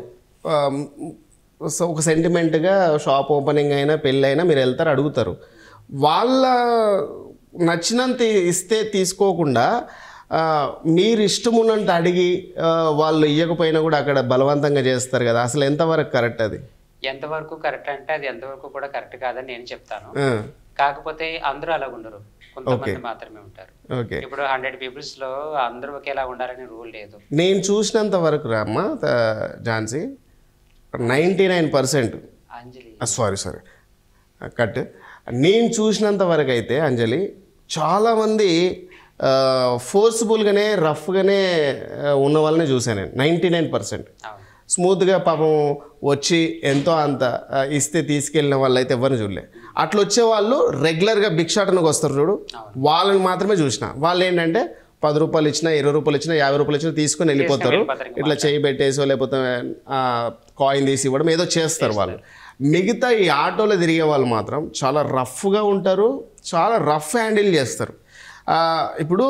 ఒక సెంటిమెంట్గా షాప్ ఓపెనింగ్ అయినా పెళ్ళి అయినా మీరు వెళ్తారు, అడుగుతారు. వాళ్ళ నచ్చినంత ఇస్తే తీసుకోకుండా మీరు ఇష్టం ఉన్నట్టు అడిగి వాళ్ళు ఇవ్వకపోయినా కూడా అక్కడ బలవంతంగా చేస్తారు కదా, అసలు ఎంతవరకు కరెక్ట్ అది? ఎంతవరకు కరెక్ట్ అంటే అది ఎంతవరకు కూడా కరెక్ట్ కాదని నేను చెప్తాను. కాకపోతే అందరూ అలా ఉండరు, కొంతమంది మాత్రమే ఉంటారు. ఇప్పుడు 100 పీపుల్స్ లో అందరూ ఒకేలా ఉండాలని రూల్ లేదు. నేను చూసినంత వరకు రామ్మ ఝాన్సీ 99% అంజలి సారీ కట్, నేను చూసినంత వరకు అయితే అంజలి చాలామంది ఫోర్స్ఫుల్గానే రఫ్గానే ఉన్న వాళ్ళని చూశాను నేను. 99% స్మూత్గా పాపం వచ్చి ఎంతో అంత ఇస్తే తీసుకెళ్ళిన వాళ్ళు అయితే ఎవరిని చూడలే. అట్లా వచ్చే వాళ్ళు రెగ్యులర్గా భిక్షాటనకు వస్తారు చూడు, వాళ్ళని మాత్రమే చూసిన. వాళ్ళు ఏంటంటే 10 రూపాయలు ఇచ్చినా 20 రూపాయలు ఇచ్చినా 50 రూపాయలు ఇచ్చినా తీసుకొని వెళ్ళిపోతారు. ఇట్లా చేయి పెట్టేసో లేకపోతే కాయిన్ తీసి ఇవ్వడం ఏదో చేస్తారు వాళ్ళు. మిగతా ఈ ఆటోలో తిరిగే వాళ్ళు మాత్రం చాలా రఫ్గా ఉంటారు, చాలా రఫ్ హ్యాండిల్ చేస్తారు. ఇప్పుడు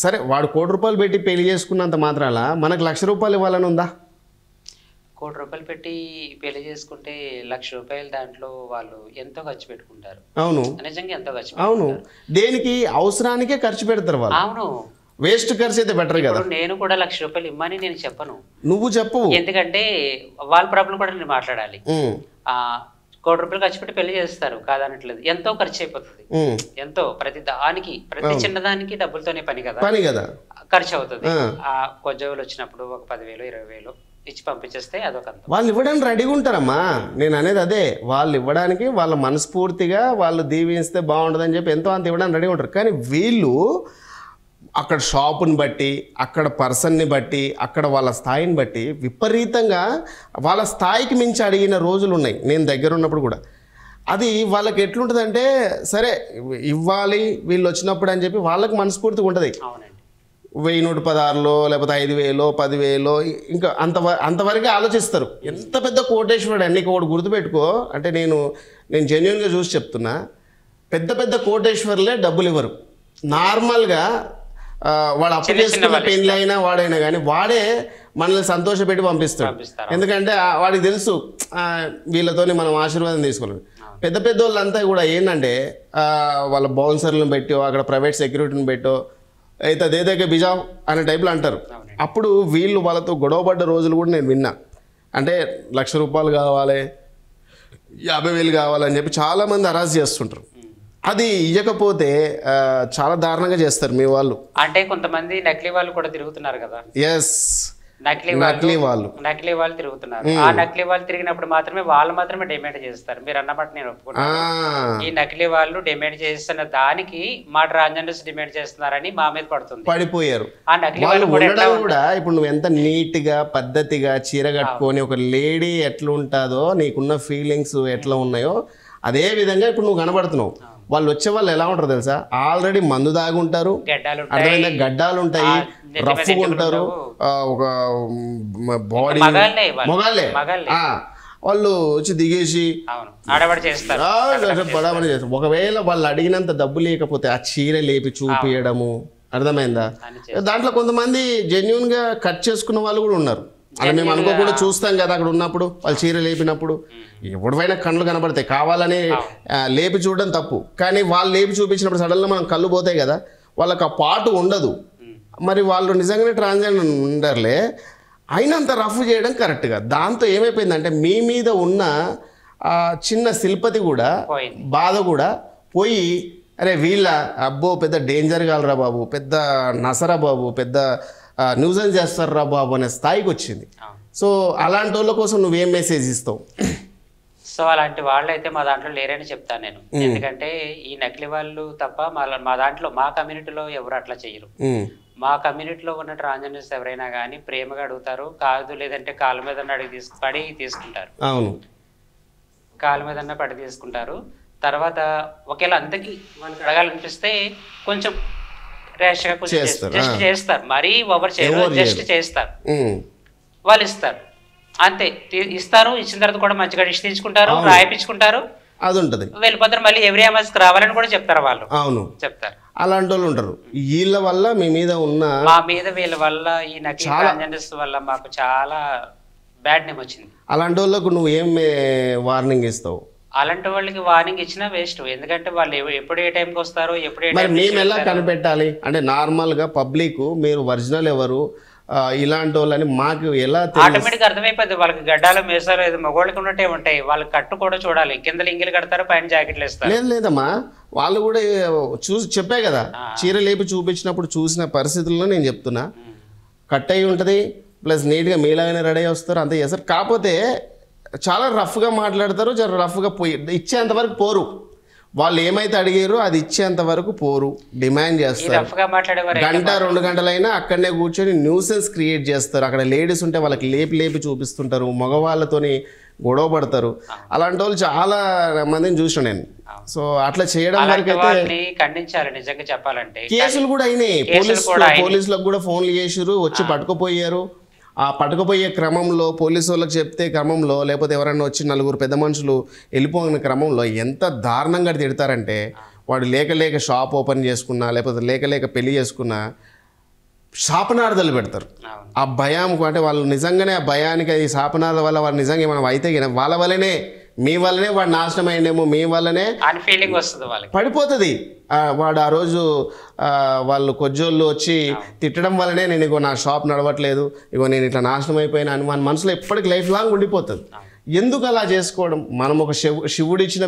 సరే వాడు 1 కోటి రూపాయలు పెట్టి పెళ్లి చేసుకున్నంత మాత్రాన మనకు 1,00,000 రూపాయలు ఇవ్వాలని ఉందా? 1 కోటి రూపాయలు పెట్టి పెళ్లి చేసుకుంటే 1,00,000 రూపాయలు దాంట్లో వాళ్ళు ఎంతో ఖర్చు పెట్టుకుంటారు. అవును, నిజంగా ఎంతో ఖర్చు. అవును, దేనికి అవసరానికే ఖర్చు పెడతారు వాళ్ళు. అవును, వేస్ట్ ఖర్చు అయితే బెటర్ కదా. నేను కూడా 1,00,000 రూపాయలు ఇమ్మని నేను చెప్పను, నువ్వు చెప్పు. ఎందుకంటే వాళ్ళ ప్రాబ్లం కూడా నేను మాట్లాడాలి. 1 కోటి రూపాయలు ఖర్చు పెట్టి పెళ్లి చేస్తారు కాదనట్లేదు, ఎంతో ఖర్చు అయిపోతుంది. ఎంతో ప్రతి దానికి ప్రతి చిన్నదానికి డబ్బులతోనే పని కదా ఖర్చు అవుతుంది. కొంచెం వచ్చినప్పుడు ఒక 10,000 20,000 ఇచ్చి పంపించేస్తే అదొక. వాళ్ళు ఇవ్వడానికి రెడీగా ఉంటారమ్మా, నేను అనేది అదే. వాళ్ళు ఇవ్వడానికి వాళ్ళ మనస్ఫూర్తిగా వాళ్ళు దీవిస్తే బాగుంటుందని చెప్పి ఎంతో అంత ఇవ్వడానికి రెడీగా ఉంటారు. కానీ వీళ్ళు అక్కడ షాపుని బట్టి, అక్కడ పర్సన్ని బట్టి, అక్కడ వాళ్ళ స్థాయిని బట్టి విపరీతంగా వాళ్ళ స్థాయికి మించి అడిగిన రోజులు ఉన్నాయి నేను దగ్గర ఉన్నప్పుడు కూడా. అది వాళ్ళకి ఎట్లుంటుందంటే సరే ఇవ్వాలి వీళ్ళు వచ్చినప్పుడు అని చెప్పి వాళ్ళకి మనస్ఫూర్తిగా ఉంటుంది. 1116లో లేకపోతే 5,000 10,000 ఇంకా అంతవరకే ఆలోచిస్తారు. ఎంత పెద్ద కోటేశ్వరుడు అన్ని ఒకటి గుర్తుపెట్టుకో, అంటే నేను జెన్యున్గా చూసి చెప్తున్నా, పెద్ద పెద్ద కోటేశ్వరులే డబ్బులు ఇవ్వరు. నార్మల్గా వాడు అప్పు చేసుకున్న పెళ్ళి అయినా వాడైనా కానీ వాడే మనల్ని సంతోషపెట్టి పంపిస్తాడు. ఎందుకంటే వాడికి తెలుసు వీళ్ళతోని మనం ఆశీర్వాదం తీసుకోవాలి. పెద్ద పెద్ద వాళ్ళంతా కూడా ఏంటంటే వాళ్ళ బౌన్సర్లను పెట్టో అక్కడ ప్రైవేట్ సెక్యూరిటీని పెట్టో అయితే దేదకే బిజావ్ అనే టైప్లో అంటారు. అప్పుడు వీళ్ళు వాళ్ళతో గొడవపడ్డ రోజులు కూడా నేను విన్నా. అంటే 1,00,000 రూపాయలు కావాలి 50,000 కావాలని చెప్పి చాలామంది అరాజ్ చేస్తుంటారు. అది ఇవ్వకపోతే చాలా దారుణంగా చేస్తారు మీ వాళ్ళు. అంటే కొంతమంది నకిలీ వాళ్ళు కూడా తిరుగుతున్నారు కదా. ఎస్, నకిలీ వాళ్ళు తిరుగుతున్నారు. ఆ నకిలీ వాళ్ళు తిరిగినప్పుడు వాళ్ళు మాత్రమే డిమాండ్ చేస్తారు. మీరు అన్నమాట నేను ఒప్పుకున్నాను. ఈ నకిలీ వాళ్ళు డిమాండ్ చేస్తున్న దానికి మా ట్రాన్స్జెండర్స్ డిమాండ్ చేస్తున్నారని మా మీద పడిపోయారు. ఆ నకిలీ వాళ్ళు కూడా ఇప్పుడు నువ్వు ఎంత నీట్ గా పద్ధతిగా చీర కట్టుకొని ఒక లేడీ ఎట్లా ఉంటుందో నీకున్న ఫీలింగ్స్ ఎట్లా ఉన్నాయో అదే విధంగా ఇప్పుడు నువ్వు కనబడుతున్నావు. వాళ్ళు వచ్చే వాళ్ళు ఎలా ఉంటారు తెలుసా, ఆల్రెడీ మందు దాగుంటారు, అర్థమైందా, గడ్డాలు ఉంటాయి, రఫ్గా ఉంటారు, ఒక బాడీ మొగాళ్ళే వాళ్ళు వచ్చి దిగేసి బడాబడి చేస్తారు. ఒకవేళ వాళ్ళు అడిగినంత డబ్బు లేకపోతే ఆ చీర లేపి చూపించడము, అర్థమైందా. దాంట్లో కొంతమంది జెన్యున్ గా కట్ చేసుకున్న వాళ్ళు కూడా ఉన్నారు. అలా మేము అనుకోకుండా చూస్తాం కదా అక్కడ ఉన్నప్పుడు వాళ్ళు చీర లేపినప్పుడు. ఎవరివైనా కళ్ళు కనబడతాయి, కావాలని లేపి చూడడం తప్పు. కానీ వాళ్ళు లేపి చూపించినప్పుడు సడన్గా మనం కళ్ళు పోతాయి కదా, వాళ్ళకి ఆ పాటు ఉండదు. మరి వాళ్ళు నిజంగానే ట్రాన్స్జెండర్ ఉండర్లే, అయినంత రఫ్ చేయడం కరెక్ట్గా. దాంతో ఏమైపోయిందంటే మీ మీద ఉన్న చిన్న శిల్పతి కూడా బాధ కూడా పోయి అరే వీళ్ళ అబ్బో పెద్ద డేంజర్ కాలరా బాబు, పెద్ద నసరా బాబు, పెద్ద న్యూజెన్స్ చేస్తారా బాబు అనే స్థాయికి వచ్చింది. సో అలాంటి వాళ్ళ కోసం నువ్వేం మెసేజ్ ఇస్తావు? సో అలాంటి వాళ్ళు అయితే మా దాంట్లో లేరని చెప్తాను నేను. ఎందుకంటే ఈ నకిలీ వాళ్ళు తప్ప మా దాంట్లో మా కమ్యూనిటీలో ఎవరు అట్లా చేయరు. మా కమ్యూనిటీలో ఉన్న ట్రాన్స్జెండర్స్ ఎవరైనా కానీ ప్రేమగా అడుగుతారు, కాదు లేదంటే కాళ్ళ మీద పడి తీసుకుంటారు. అవును, కాళ్ళ మీద పడి తీసుకుంటారు. తర్వాత ఒకవేళ అంతకి వాళ్ళకి అడగాలనిపిస్తే కొంచెం ర్యాష్గా జస్ట్ చేస్తారు, మరీ ఓవర్ చేయరు, జస్ట్ చేస్తారు, వాళ్ళు ఇస్తారు అంతే. ఇస్తారు, ఇచ్చిన తర్వాత కూడా మంచిగా డిష్ తీసుకుంటారు, రాయిపించుకుంటారు, అది ఉంటుంది, వెళ్ళిపోతారు. మళ్ళీ ఎవ్రీ ఎంఎస్కి రావాలని కూడా చెప్తారు వాళ్ళు. అవును చెప్తారు. అలాంటి వాళ్ళు ఉంటారు. వీళ్ళ వల్ల మీ మీద ఉన్న వీళ్ళ వల్ల ఈ నకిలీ ట్రాన్స్జెండర్స్ వల్ల మాకు చాలా బ్యాడ్ నేమ్ వచ్చింది. అలాంటి వాళ్ళకు నువ్వు ఏం వార్నింగ్ ఇస్తావు? అలాంటి వాళ్ళకి వార్నింగ్ ఇచ్చినా వేస్ట్. ఎందుకంటే వాళ్ళు ఎప్పుడు ఏ టైంకి వస్తారో ఎప్పుడు ఏ మరి టైంకి మేము ఎలా కనిపెట్టాలి? అంటే నార్మల్గా పబ్లిక్ మీరు ఒరిజినల్ ఎవరు ఇలాంటి వాళ్ళని మాకు ఎలా ఆటోమేటిక్ అర్థమైపోద్ది. వాళ్ళకి గడ్డాలు మీసాలు ఏదో మగవాళ్ళకి ఉన్నట్టే ఉంటాయి. వాళ్ళకి కట్టు కూడా చూడాలి. కింద లింగిలు కడతారు, పైన జాకెట్లు వేస్తారు. లేదు లేదమ్మా, వాళ్ళు కూడా చూసి చెప్పే కదా, చీర లేపి చూపించినప్పుడు చూసిన పరిస్థితుల్లో నేను చెప్తున్నా. కట్ అయి ఉంటుంది, ప్లస్ నీట్గా మీలాగానే రెడీ అయ్యి వస్తారు, అంతే చేస్తారు. కాకపోతే చాలా రఫ్గా మాట్లాడతారు, చాలా రఫ్గా పోయి ఇచ్చేంతవరకు పోరు. వాళ్ళు ఏమైతే అడిగారో అది ఇచ్చేంత వరకు పోరు, డిమాండ్ చేస్తారు. గంట 2 గంటలైనా అక్కడనే కూర్చొని న్యూసెన్స్ క్రియేట్ చేస్తారు. అక్కడ లేడీస్ ఉంటే వాళ్ళకి లేపి చూపిస్తుంటారు, మగవాళ్ళతోని గొడవ పడతారు. అలాంటి వాళ్ళు చాలా మందిని చూసిన నేను. సో అట్లా చేయడం వరకు అయితే ఖండించాలి. నిజంగా చెప్పాలంటే కేసులు కూడా అయినాయి. పోలీసులకు కూడా ఫోన్లు చేసిరు, వచ్చి పట్టుకుపోయారు. ఆ పట్టుకుపోయే క్రమంలో పోలీసు వాళ్ళకి చెప్తే క్రమంలో, లేకపోతే ఎవరైనా వచ్చి 4 పెద్ద మనుషులు వెళ్ళిపోయిన క్రమంలో ఎంత దారుణంగా తిడతారంటే, వాడు లేక షాప్ ఓపెన్ చేసుకున్నా, లేకపోతే లేక పెళ్లి చేసుకున్నా శాపనార్థాలు పెడతారు. ఆ భయంకు, అంటే వాళ్ళు నిజంగానే ఆ భయానికి, ఈ శాపనార్థ వల్ల వాళ్ళు నిజంగా మనం అయితే వాళ్ళ వల్లనే, మీ వల్లనే వాడు నాశనం అయ్యిండేమో, మీ వల్లనే ఫీలింగ్ వస్తుంది, వాళ్ళకి పడిపోతుంది. వాడు ఆ రోజు వాళ్ళు కొజ్జోళ్ళు వచ్చి తిట్టడం వల్లనే నేను ఇగో నా షాప్ నడవట్లేదు, ఇగో నేను ఇట్లా నాశనం అయిపోయినా అని మన మనసులో ఎప్పటికీ లైఫ్ లాంగ్ ఉండిపోతుంది. ఎందుకు అలా చేసుకోవడం? మనం ఒక శివుడిచ్చిన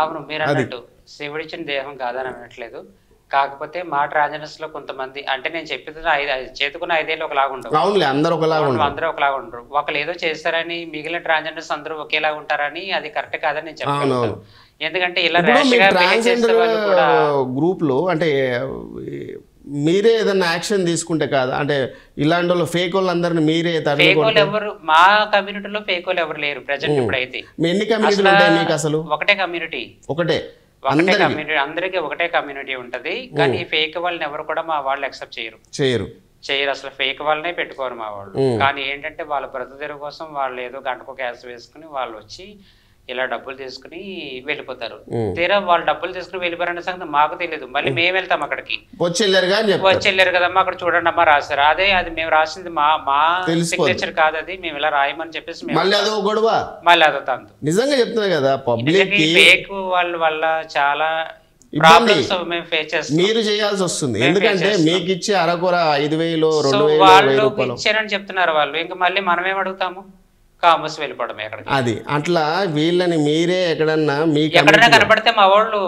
అవును, మీరు అన్నట్టు శివుడిచ్చిన దేహం కాదని అనట్లేదు. కాకపోతే మా ట్రాన్స్జెండర్స్ లో కొంతమంది, అంటే నేను చెప్పేది చేతుకున్న 5 ఏళ్ళు ఒకలాగా ఉండవు. అవునులే, అందరూ ఒకలాగా ఉండరు. ఒకళ్ళు ఏదో చేస్తారని మిగిలిన ట్రాన్స్జెండర్స్ అందరూ ఒకేలా ఉంటారని అది కరెక్ట్ కాదని నేను చెప్పాను. ఎందుకంటే ఇలా గ్రూప్ లో అంటే మీరే ఏదన్నా యాక్షన్ తీసుకుంటే కాదు, అంటే ఇలాంటి వాళ్ళు ఫేక్ వాళ్ళందరినీ మీరే ఎవరు మా కమ్యూనిటీలో ఫేక్ వాళ్ళు ఎవరు లేరు ప్రెజెంట్. ఇప్పుడైతే ఎన్ని కమ్యూనిటీలు ఉంటాయి మీకు? అసలు ఒకటే కమ్యూనిటీ, అందరికి ఒకటే కమ్యూనిటీ ఉంటది. కానీ ఈ ఫేక్ వాళ్ళని ఎవరు కూడా మా వాళ్ళు యాక్సెప్ట్ చేయరు. అసలు ఫేక్ వాళ్ళనే పెట్టుకోరు మా వాళ్ళు. కానీ ఏంటంటే వాళ్ళ బ్రతుకు కోసం వాళ్ళు ఏదో గంటకు క్యాష్ వేసుకుని వాళ్ళు వచ్చి ఇలా డబ్బులు తీసుకుని వెళ్ళిపోతారు. తీరా వాళ్ళు డబ్బులు తీసుకుని వెళ్ళిపోయారనే సంగతి మాకు తెలియదు. మళ్ళీ మేము వెళ్తాం అక్కడికి, వచ్చి వెళ్ళారు కదమ్మా అక్కడ చూడండి అమ్మా రాశారు. అది మేము రాసింది మా సిగ్నేచర్ కాదు, అది మేము ఇలా రాయమని చెప్పేసి మళ్ళీ అదో తంతు. నిజంగా చెప్తున్నా కదా, పబ్లిక్ ఫేక్ వాళ్ళ వల్ల చాలా మీరు చేయాల్సి వస్తుంది. ఎందుకంటే మీకు ఇచ్చే అరకొర 5,000 2,000 ఇచ్చారని చెప్తున్నారు వాళ్ళు. ఇంకా మళ్ళీ మనమేం అడుగుతాము? కామర్స్ వెళ్ళిపోవడం అది అట్లా. వీళ్ళని మీరే ఎక్కడన్నా మీకు కనపడితే మా వాళ్ళు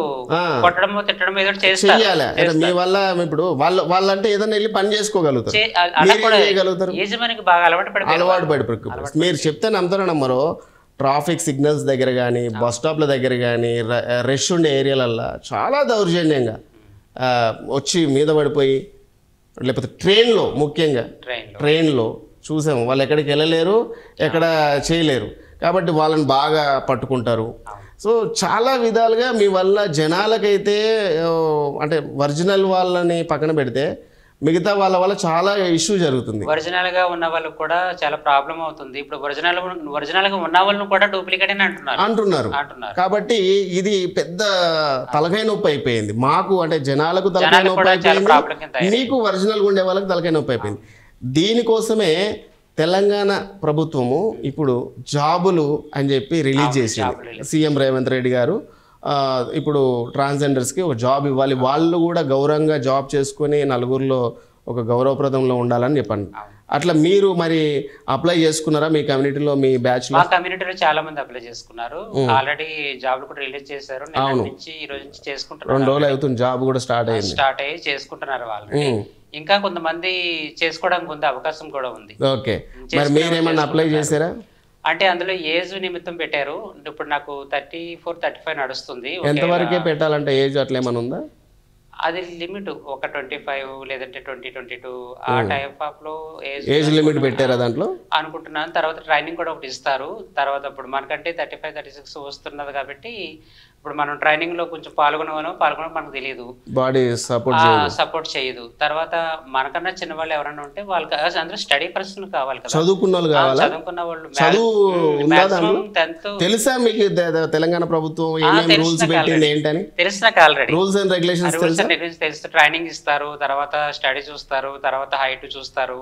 కొట్టడం తిట్టడం ఏదో చేయాలి. మీ వల్ల ఇప్పుడు వాళ్ళంటే ఏదైనా వెళ్ళి పని చేసుకోగలుగుతారు, యజమానికి బాగా అలవాటు పడిపోయి. మీరు చెప్తే నమ్మరో, ట్రాఫిక్ సిగ్నల్స్ దగ్గర కానీ, బస్ స్టాప్ల దగ్గర కానీ, రష్ ఉండే ఏరియాలల్లో చాలా దౌర్జన్యంగా వచ్చి మీద పడిపోయి, లేకపోతే ట్రైన్లో, ముఖ్యంగా ట్రైన్లో చూసాము. వాళ్ళు ఎక్కడికి వెళ్ళలేరు, ఎక్కడ చేయలేరు, కాబట్టి వాళ్ళని బాగా పట్టుకుంటారు. సో చాలా విధాలుగా మీ వల్ల జనాలకైతే, అంటే ఒరిజినల్ వాళ్ళని పక్కన పెడితే మిగతా వాళ్ళ వల్ల చాలా ఇష్యూ జరుగుతుంది. ఒరిజినల్ గా ఉన్న వాళ్ళకి కూడా చాలా ప్రాబ్లం అవుతుంది. ఇప్పుడు ఒరిజినల్ గా ఉన్న వాళ్ళని కూడా డూప్లికేట్ అని అంటున్నారు. కాబట్టి ఇది పెద్ద తలకాయ నొప్పి అయిపోయింది మాకు, అంటే జనాలకు తలకాయ నొప్పి అయిపోయింది, మీకు ఒరిజినల్ గా ఉండే వాళ్ళకి తలకాయ నొప్పి అయిపోయింది. దీనికోసమే తెలంగాణ ప్రభుత్వము ఇప్పుడు జాబులు అని చెప్పి రిలీజ్ చేసింది. సీఎం రేవంత్ రెడ్డి గారు ఇప్పుడు ట్రాన్స్జెండర్స్కి ఒక జాబ్ ఇవ్వాలి, వాళ్ళు కూడా గౌరవంగా జాబ్ చేసుకొని నలుగురిలో ఒక గౌరవప్రదంలో ఉండాలని చెప్పండి. అట్లా మీరు మరి అప్లై చేసుకున్నారా మీ కమ్యూనిటీలో, మీ బ్యాచ్ లో? మా కమ్యూనిటీలో చాలా మంది అప్లై చేసుకున్నారు. ఆల్రెడీ జాబ్లు కూడా రిలీజ్ చేశారు. ఈ రోజు నుంచి చేసుకుంటున్నారు. 2 రోజులు అవుతుంది, జాబ్ కూడా స్టార్ట్ అయ్యి చేసుకుంటున్నారు వాళ్ళు. ఇంకా కొంతమంది చేసుకోవడానికి ఉంది, అవకాశం కూడా ఉంది. ఓకే, మరి మీరేమన్నా అప్లై చేశారా? అంటే అందులో ఏజ్ నిమిత్తం పెట్టారు. ఇప్పుడు నాకు 34, 35 నడుస్తుంది. ఎంతవరకే పెట్టాలంటే ఏజ్ అట్లా ఏమైనా ఉందా? అది లిమిట్ ఒక 25 లేదంటే 20, 22 ఆ టైప్ ఆఫ్ లో ఏజ్ లిమిట్ పెట్టారా దాంట్లో అనుకుంటున్నాను. తర్వాత ట్రైనింగ్ కూడా ఒకటి ఇస్తారు. తర్వాత ఇప్పుడు మనకంటే 35, 36 వస్తున్నది కాబట్టి ఇప్పుడు మనం ట్రైనింగ్ లో కొంచెం పాల్గొనడం మనకు తెలియదు, బాడీ సపోర్ట్ చేయదు. తర్వాత మనకన్నా చిన్న వాళ్ళు ఎవరైనా ఉంటే వాళ్ళకి అందరూ స్టడీ పర్సన్ కావాలి కదా, చదువుకున్న వాళ్ళు. తెలుసా మీకు తెలంగాణ ప్రభుత్వం రూల్స్ పెట్టింది ఏంటని? తెలుసు నాకు ఆల్రెడీ. రూల్స్ అండ్ రెగ్యులేషన్స్ తెలుసు. ట్రైనింగ్ ఇస్తారు, తర్వాత స్టడీ చూస్తారు, తర్వాత హైట్ చూస్తారు,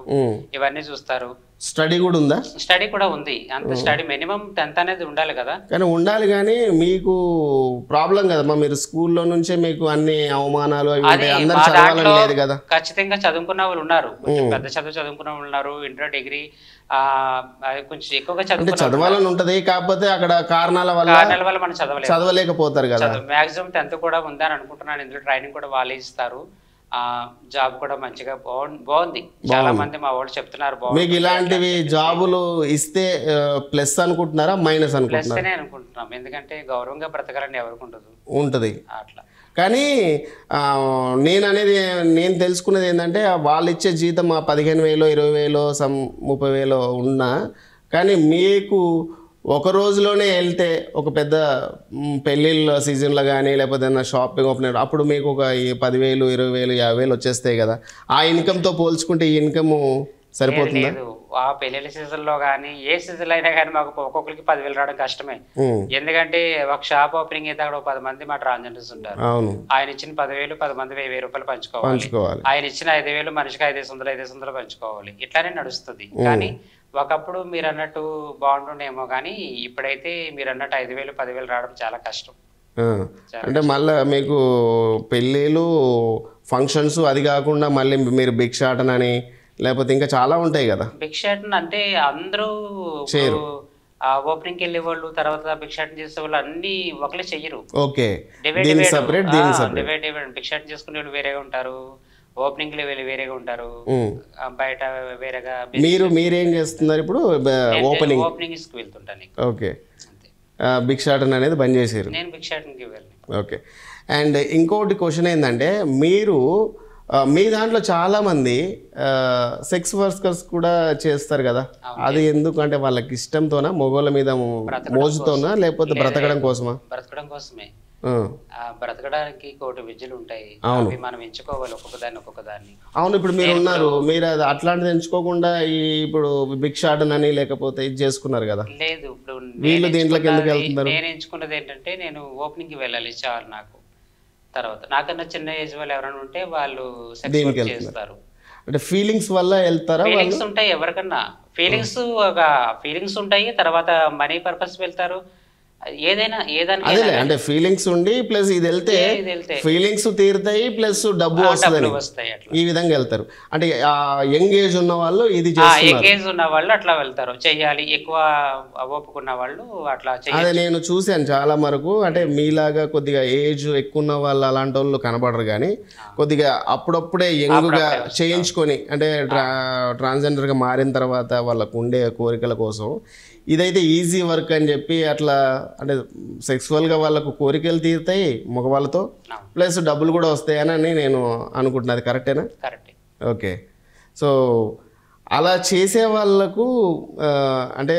ఇవన్నీ చూస్తారు. స్టడీ కూడా ఉందా? స్టడీ కూడా ఉంది. అంత స్టడీ మినిమం 10th అనేది ఉండాలి కదా. కానీ ఉండాలి, కానీ మీకు ప్రాబ్లం కదమ్మా, మీరు స్కూల్లో నుంచే మీకు అన్ని అవమానాలు అవి ఉంటాయి, అందరూ చదవాలని లేదు కదా. ఖచ్చితంగా చదువుకున్న వాళ్ళు ఉన్నారు, కొంచెం పెద్ద చదువుకున్న వాళ్ళు ఉన్నారు, ఇంటర్ డిగ్రీ కొంచెం ఎక్కువగా చదవాలని ఉంటది, కాకపోతే అక్కడ కారణాల వల్ల మనం చదవలేకపోతారు కదా. మాక్సిమం 10th కూడా ఉందని అనుకుంటున్నాను. ఇందులో ట్రైనింగ్ కూడా వాళ్ళే ఇస్తారు. జాబ్ కూడా మంచిగా బాగుంది. చాలా మంది మా వాళ్ళు చెప్తున్నారు మీకు ఇలాంటివి జాబులు ఇస్తే ప్లస్ అనుకుంటున్నారా మైనస్ అనుకుంటున్నారా? ప్లస్ అనుకుంటున్నాం, ఎందుకంటే గౌరవంగా బ్రతకాలని ఎవరికి ఉంటది అట్లా. కానీ నేను తెలుసుకున్నది ఏంటంటే వాళ్ళు ఇచ్చే జీతం 15,000 20,000 30,000 ఉన్నా, కానీ మీకు ఒక రోజులోనే వెళ్తే ఒక పెద్ద పెళ్ళిళ్ళ సీజన్లో కానీ లేకపోతే ఏదైనా షాపింగ్ ఓపెన్ అప్పుడు మీకు ఒక 10,000 20,000 50,000 వచ్చేస్తాయి కదా. ఆ ఇన్కమ్తో పోల్చుకుంటే ఈ ఇన్కమ్ సరిపోతుందా? ఆ పెళ్లి సీజన్లో కానీ ఏ సీజన్ అయినా కానీ మాకు ఒక్కొక్కరికి 10,000 రావడం కష్టమే. ఎందుకంటే ఒక షాప్ ఓపెనింగ్ అయితే అక్కడ 10 మంది మా ట్రాన్స్జెండర్స్ ఉంటారు. ఆయన ఇచ్చిన 10,000 10 మంది 1,000 రూపాయలు పంచుకోవాలి. ఆయన ఇచ్చిన 5,000 మనిషికి 500 పంచుకోవాలి. ఇట్లానే నడుస్తుంది. కానీ ఒకప్పుడు మీరు అన్నట్టు బాగుంటుండేమో, కానీ ఇప్పుడైతే మీరు అన్నట్టు 5,000 10,000 రావడం చాలా కష్టం. అంటే మళ్ళీ మీకు పెళ్ళిళ్ళు ఫంక్షన్స్ అది కాకుండా మళ్ళీ మీరు భిక్షాటన అని లేకపోతే ఇంకా చాలా ఉంటాయి కదా. భిక్షాటన అంటే అందరూ ఓపెనింగ్కి వెళ్ళే వాళ్ళు, తర్వాత భిక్షాటన చేసే వాళ్ళు అన్ని ఒకలే చెయ్యరు. ఓకే, భిక్షాటన చేసుకునే వాళ్ళు వేరేగా ఉంటారు, ఓపెనింగ్ లో వేరేగా ఉంటారు, బయట వేరేగా. మీరేం చేస్తున్నారు ఇప్పుడు? ఓపెనింగ్ కి వెళ్తుంటాను. ఓకే, భిక్షాటన అనేది బంద్ చేసారు. నేను భిక్షాటనకి వెళ్ళి. ఓకే. అండ్ ఇంకోటి క్వశ్చన్ ఏంటంటే, మీరు మీ దాంట్లో చాలా మంది సెక్స్ వర్కర్స్ కూడా చేస్తారు కదా, అది ఎందుకంటే వాళ్ళకి ఇష్టంతోనా, మొగోళ్ళ మీద మోజుతోనా, లేకపోతే బ్రతకడం కోసమా? బ్రతకడం కోసమే. బ్రతకడానికి కోటి విద్యలు ఉంటాయి, మనం ఎంచుకోవాలి ఒక్కొక్కదాన్ని. అవును, ఇప్పుడు మీరు ఉన్నారు, మీరు అది అట్లాంటిది ఎంచుకోకుండా ఇప్పుడు భిక్షాటన అని లేకపోతే ఇది చేసుకున్నారు కదా. లేదు, ఇప్పుడు వీళ్ళు దీంట్లోకి ఎందుకు వెళ్తున్నారు? నేను ఎంచుకున్నది ఏంటంటే, నేను ఓపెనింగ్ కి వెళ్ళాలి చాలు నాకు. తర్వాత నాకన్నా చిన్న ఏజ్ వాళ్ళు ఎవరైనా ఉంటే వాళ్ళు సెక్స్ వర్క్ చేస్తారు. అంటే ఫీలింగ్స్ వల్ల వెళ్తారా? ఫీలింగ్స్ ఉంటాయి ఎవరికన్నా, ఫీలింగ్స్ ఉంటాయి. తర్వాత మనీ పర్పస్ వెళ్తారు. ఏదైనా అదే అంటే ఫీలింగ్స్ ఉండి ప్లస్ ఇది వెళ్తే ఫీలింగ్స్ తీరుతాయి ప్లస్ డబ్బు వస్తాయి, ఈ విధంగా వెళ్తారు. అంటే యంగ్ ఏజ్ ఉన్న వాళ్ళు ఇది యంగ్ ఏజ్ ఉన్న వాళ్ళు అట్లా వెళ్తారు, చెయ్యాలి. ఎక్కువ ఓపుకున్న వాళ్ళు అట్లా చేయాలి. అదే నేను చూశాను చాలా వరకు. అంటే మీలాగా కొద్దిగా ఏజ్ ఎక్కువ ఉన్న వాళ్ళు అలాంటి వాళ్ళు కనబడరు, కానీ కొద్దిగా అప్పుడప్పుడే యంగ్గా చేయించుకొని, అంటే ట్రాన్స్జెండర్గా మారిన తర్వాత వాళ్ళకు ఉండే కోరికల కోసం ఇదైతే ఈజీ వర్క్ అని చెప్పి అట్లా, అంటే సెక్సువల్గా వాళ్ళకు కోరికలు తీరుతాయి మగవాళ్ళతో, ప్లస్ డబ్బులు కూడా వస్తాయని నేను అనుకుంటున్నది. కరెక్టేనా? కరెక్ట్. ఓకే. సో అలా చేసే వాళ్ళకు అంటే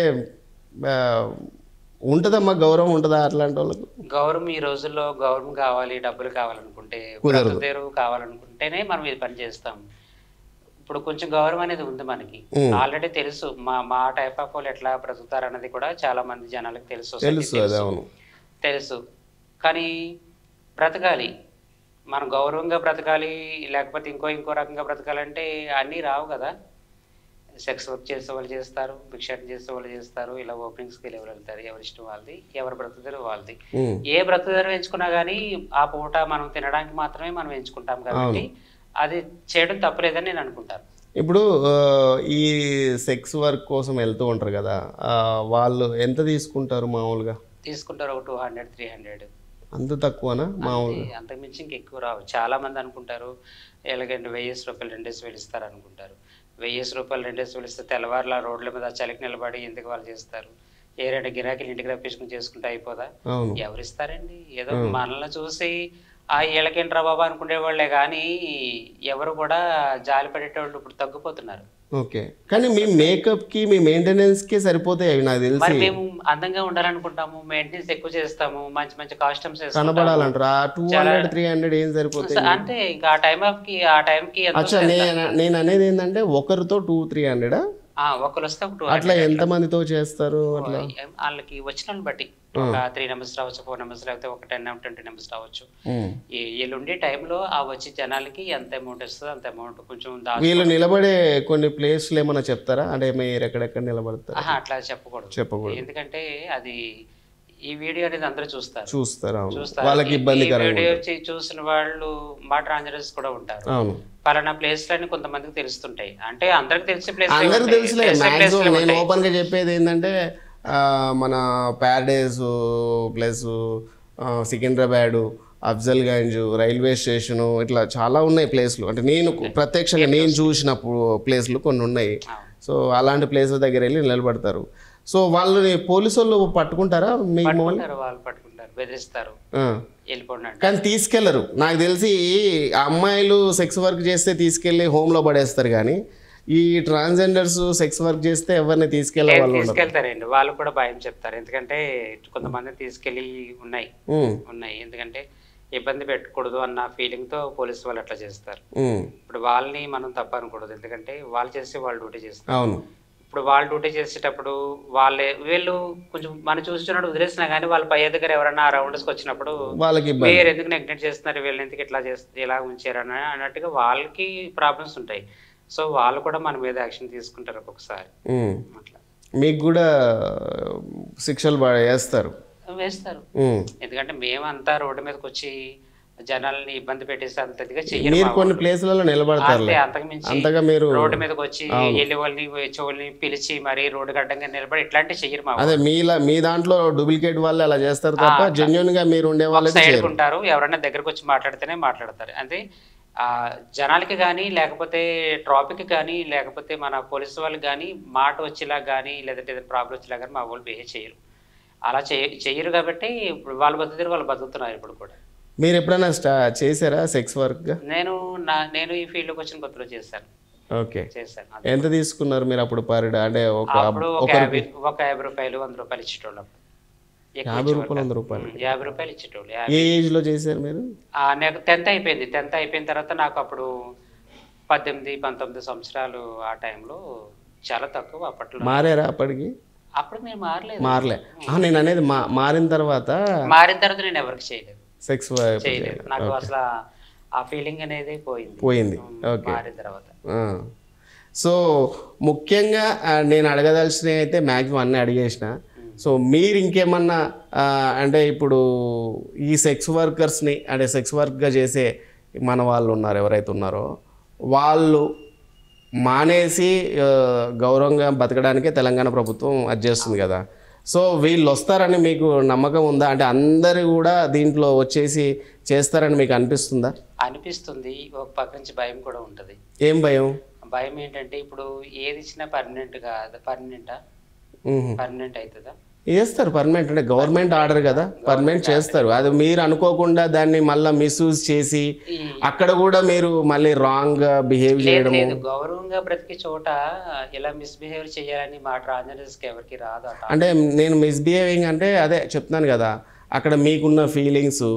ఉంటుందమ్మా, గౌరవం ఉంటుందా అట్లాంటి వాళ్ళకు? గౌరవం ఈ రోజుల్లో గౌరవం కావాలి, డబ్బులు కావాలనుకుంటే, కావాలనుకుంటేనే మనం ఇది పని చేస్తాం. ఇప్పుడు కొంచెం గౌరవం అనేది ఉంది మనకి, ఆల్రెడీ తెలుసు. మా టైప్ ఆఫ్ వాళ్ళు ఎట్లా బ్రతుకుతారు అన్నది కూడా చాలా మంది జనాలకు తెలుసు. కానీ బ్రతకాలి, మనం గౌరవంగా బ్రతకాలి, లేకపోతే ఇంకో రకంగా బ్రతకాలంటే అన్నీ రావు కదా. సెక్స్ వర్క్ చేసే వాళ్ళు చేస్తారు, భిక్షాటన చేసే వాళ్ళు చేస్తారు, ఇలా ఓపెనింగ్స్కి వెళ్ళి ఎవరు వెళ్తారు, ఎవరి ఇష్టం వాళ్ళది, ఎవరు బ్రతుకుతారు వాళ్ళది. ఏ బ్రతుకుదారు ఎంచుకున్నా కానీ ఆ పూట మనం తినడానికి మాత్రమే మనం ఎంచుకుంటాం కాబట్టి అది చేయడం తప్పలేదని నేను అనుకుంటాను. ఇప్పుడు ఈ సెక్స్ వర్క్ కోసం వెళ్తూ ఉంటారు కదా, వాళ్ళు ఎంత తీసుకుంటారు మామూలుగా? తీసుకుంటారు ఒక 200 300. అంత తక్కువనా మామూలుగా? అంతకుమించి ఇంకెక్కువ రావు. చాలా మంది అనుకుంటారు ఎలాగంటే 1,000 రూపాయలు 2,000 ఇస్తారు అనుకుంటారు. 1,000 రూపాయలు 2,000 ఇస్తే తెల్లవారులా రోడ్ల మీద చలికి నిలబడి ఎందుకు వాళ్ళు చేస్తారు? ఏ 2 గిరాకీలు ఇంటికి రప్పించుకుని చేసుకుంటే అయిపోదా? ఎవరు ఇస్తారండి? ఏదో మనల్ని చూసి వీళ్ళకేంట్రా బాబా అనుకునే వాళ్ళే, కానీ ఎవరు కూడా జాలి పడేటోళ్ళు ఇప్పుడు తగ్గిపోతున్నారు. ఓకే, కానీ మీ మేకప్ కి మీ మెయింటెనెన్స్ కి సరిపోతాయి అవి నాకు తెలిసి. మేము అందంగా ఉండాలనుకుంటాము, మెయింటెనెన్స్ ఎక్కువ చేస్తాము, మంచి కాస్ట్యూమ్స్ కనబడాలంటారా? 200 300 ఏం సరిపోతాయి అంటే ఇంకా ఆ టైంకి నేను అనేది ఏంటంటే ఒకరితో 200-300 ఒకరు వస్తే ఒక 200 అట్లా ఎంతమందితో చేస్తారు అట్లా? వాళ్ళకి వచ్చిన వాళ్ళని బట్టి ఒక 3 నెంబర్స్ రావచ్చు, 4 నెంబర్స్ లేకపోతే ఒక 10-20 నెంబర్స్ రావచ్చు. వీళ్ళు ఉండే టైంలో వచ్చే జనాలకి ఎంత అమౌంట్ వస్తుందో అంత అమౌంట్ కొంచెం వీళ్ళు నిలబడే కొన్ని ప్లేస్లు ఏమైనా చెప్తారా? అంటే మీరు ఎక్కడెక్కడ నిలబడతారు? అట్లా చెప్పకూడదు. ఎందుకంటే అది ఈ వీడియో అనేది అందరూ చూస్తారు. వాళ్ళకి వీడియో చూసిన వాళ్ళు మా ట్రాన్స్జెండర్స్ కూడా ఉంటారు. పలానా ప్లేస్ లని కొంతమందికి తెలుస్తుంటాయి. అంటే అందరికి తెలిసే ప్లేస్ నేను ఓపెన్ గా చెప్పేది ఏంటంటే మన Paradise plus Secunderabad, Afzalgunj, railway station, ఇట్లా చాలా ఉన్నాయి ప్లేస్లు. అంటే నేను ప్రత్యక్షంగా నేను చూసిన ప్లేస్లు కొన్ని ఉన్నాయి. సో అలాంటి ప్లేస్ దగ్గర వెళ్ళి నిలబడతారు. సో వాళ్ళని పోలీసు వాళ్ళు పట్టుకుంటారా? వాళ్ళు పట్టుకుంటారు, బెదిరిస్తారు, కానీ తీసుకెళ్లరు. నాకు తెలిసి అమ్మాయిలు సెక్స్ వర్క్ చేస్తే తీసుకెళ్లి హోమ్లో పడేస్తారు, కానీ ఈ ట్రాన్స్జెండర్స్ సెక్స్ వర్క్ చేస్తే ఎవరిని తీసుకెళ్తారండి. వాళ్ళు కూడా భయం చెప్తారు. ఎందుకంటే కొంతమంది తీసుకెళ్లి ఉన్నాయి. ఎందుకంటే ఇబ్బంది పెట్టకూడదు అన్న ఫీలింగ్ తో పోలీసు వాళ్ళు అట్లా చేస్తారు. ఇప్పుడు వాళ్ళని మనం తప్పు అనకూడదు. ఎందుకంటే వాళ్ళు చేస్తే వాళ్ళు డ్యూటీ చేస్తారు. ఇప్పుడు వాళ్ళు డ్యూటీ చేసేటప్పుడు వీళ్ళు కొంచెం మనం చూస్తున్నట్టు వదిలేసినా కానీ వాళ్ళ పై దగ్గర ఎవరైనా రౌండ్స్కి వచ్చినప్పుడు మీరు ఎందుకు నెగ్లెక్ట్ చేస్తున్నారు, వీళ్ళు ఎందుకు ఇట్లా ఇలా ఉంచారని అన్నట్టుగా వాళ్ళకి ప్రాబ్లమ్స్ ఉంటాయి. సో వాళ్ళు కూడా మన మీద యాక్షన్ తీసుకుంటారు ఒక్కొక్కసారి. అట్లా మీకు కూడా శిక్షలు వేస్తారు. ఎందుకంటే మేమంతా రోడ్డు మీదకి వచ్చి జనాలని ఇబ్బంది పెట్టేసి అంతగా చెయ్యరు. మీరు కొన్ని ప్లేసులలో నిలబడతారు, అంతగా మీరు రోడ్డు మీదకి వచ్చి వెళ్ళి వాళ్ళని చెవుల్ని పిలిచి మరి రోడ్డు గడ్డంగా నిలబడి ఇట్లాంటి చెయ్యరు. అదే మీ దాంట్లో డూప్లికేట్ వాళ్ళు అలా చేస్తారు తప్ప జెన్యూన్ గా మీరు ఉండే వాళ్ళు ఉంటారు. ఎవరైనా దగ్గరకు వచ్చి మాట్లాడితేనే మాట్లాడతారు. అంటే జనాలకి కానీ లేకపోతే ట్రాఫిక్ కానీ లేకపోతే మన పోలీసు వాళ్ళకి కానీ మాట వచ్చేలా కానీ లేదంటే ఏదైనా ప్రాబ్లం వచ్చేలా కానీ మా వాళ్ళు బిహేవ్ చేయరు. అలా చెయ్యరు కాబట్టి ఇప్పుడు వాళ్ళు బతుకుతున్నారు ఇప్పుడు కూడా. మీరు ఎప్పుడైనా చేశారా సెక్స్ వర్క్? నేను ఈ ఫీల్డ్కి వచ్చిన కొత్తలో చేశాను. ఓకే, చేశాను. ఎంత తీసుకున్నారు మీరు అప్పుడు పర్ డే? అంటే ఒక 50 రూపాయలు 100 రూపాయలు ఇచ్చేటోళ్ళు. 50 రూపాయలు 100 రూపాయలు 50 రూపాయలు ఇచ్చేటోళ్ళు. ఏ ఏజ్ లో చేశారు మీరు? నాకు 10th అయిపోయింది. 10th అయిపోయిన తర్వాత నాకు అప్పుడు 18-19 సంవత్సరాలు. ఆ టైంలో చాలా తక్కువ. అప్పట్లో మారారా అప్పటికి? అప్పుడు మేము మారలే. నేను అనేది మారిన తర్వాత నేను ఎవరికి చేయలేదు, సెక్స్ చేయలేదు. నాకు అసలు ఆ ఫీలింగ్ అనేది పోయింది మారిన తర్వాత. సో ముఖ్యంగా నేను అడగదలసినవి అయితే మ్యాక్సిమం అన్నీ అడిగేసిన. సో మీరు ఇంకేమన్నా అంటే ఇప్పుడు ఈ సెక్స్ వర్కర్స్ని అంటే సెక్స్ వర్క్గా చేసే మన వాళ్ళు ఉన్నారు ఎవరైతే ఉన్నారో వాళ్ళు మానేసి గౌరవంగా బతకడానికే తెలంగాణ ప్రభుత్వం అది చేస్తుంది కదా. సో వీళ్ళు వస్తారని మీకు నమ్మకం ఉందా? అంటే అందరు కూడా దీంట్లో వచ్చేసి చేస్తారని మీకు అనిపిస్తుందా? అనిపిస్తుంది. ఒక పక్క నుంచి భయం కూడా ఉంటుంది. ఏం భయం? భయం ఏంటంటే ఇప్పుడు ఏది ఇచ్చినా పర్మనెంట్ అవుతుందా? చేస్తారు పర్మనెంట్. అంటే గవర్నమెంట్ ఆర్డర్ కదా, పర్మనెంట్ చేస్తారు. అది మీరు అనుకోకుండా దాన్ని మళ్ళీ మిస్యూజ్ చేసి అక్కడ కూడా మీరు మళ్ళీ రాంగ్ గా బిహేవ్ చేయడం. గౌరవంగా బ్రతికే చోట ఇలా మిస్బిహేవ్ చేయాలని మా ట్రాన్స్జెండర్స్కి ఎవరికి రాదు. అంటే నేను మిస్బిహేవింగ్ అంటే అదే చెప్తున్నాను కదా, అక్కడ మీకున్న ఫీలింగ్స్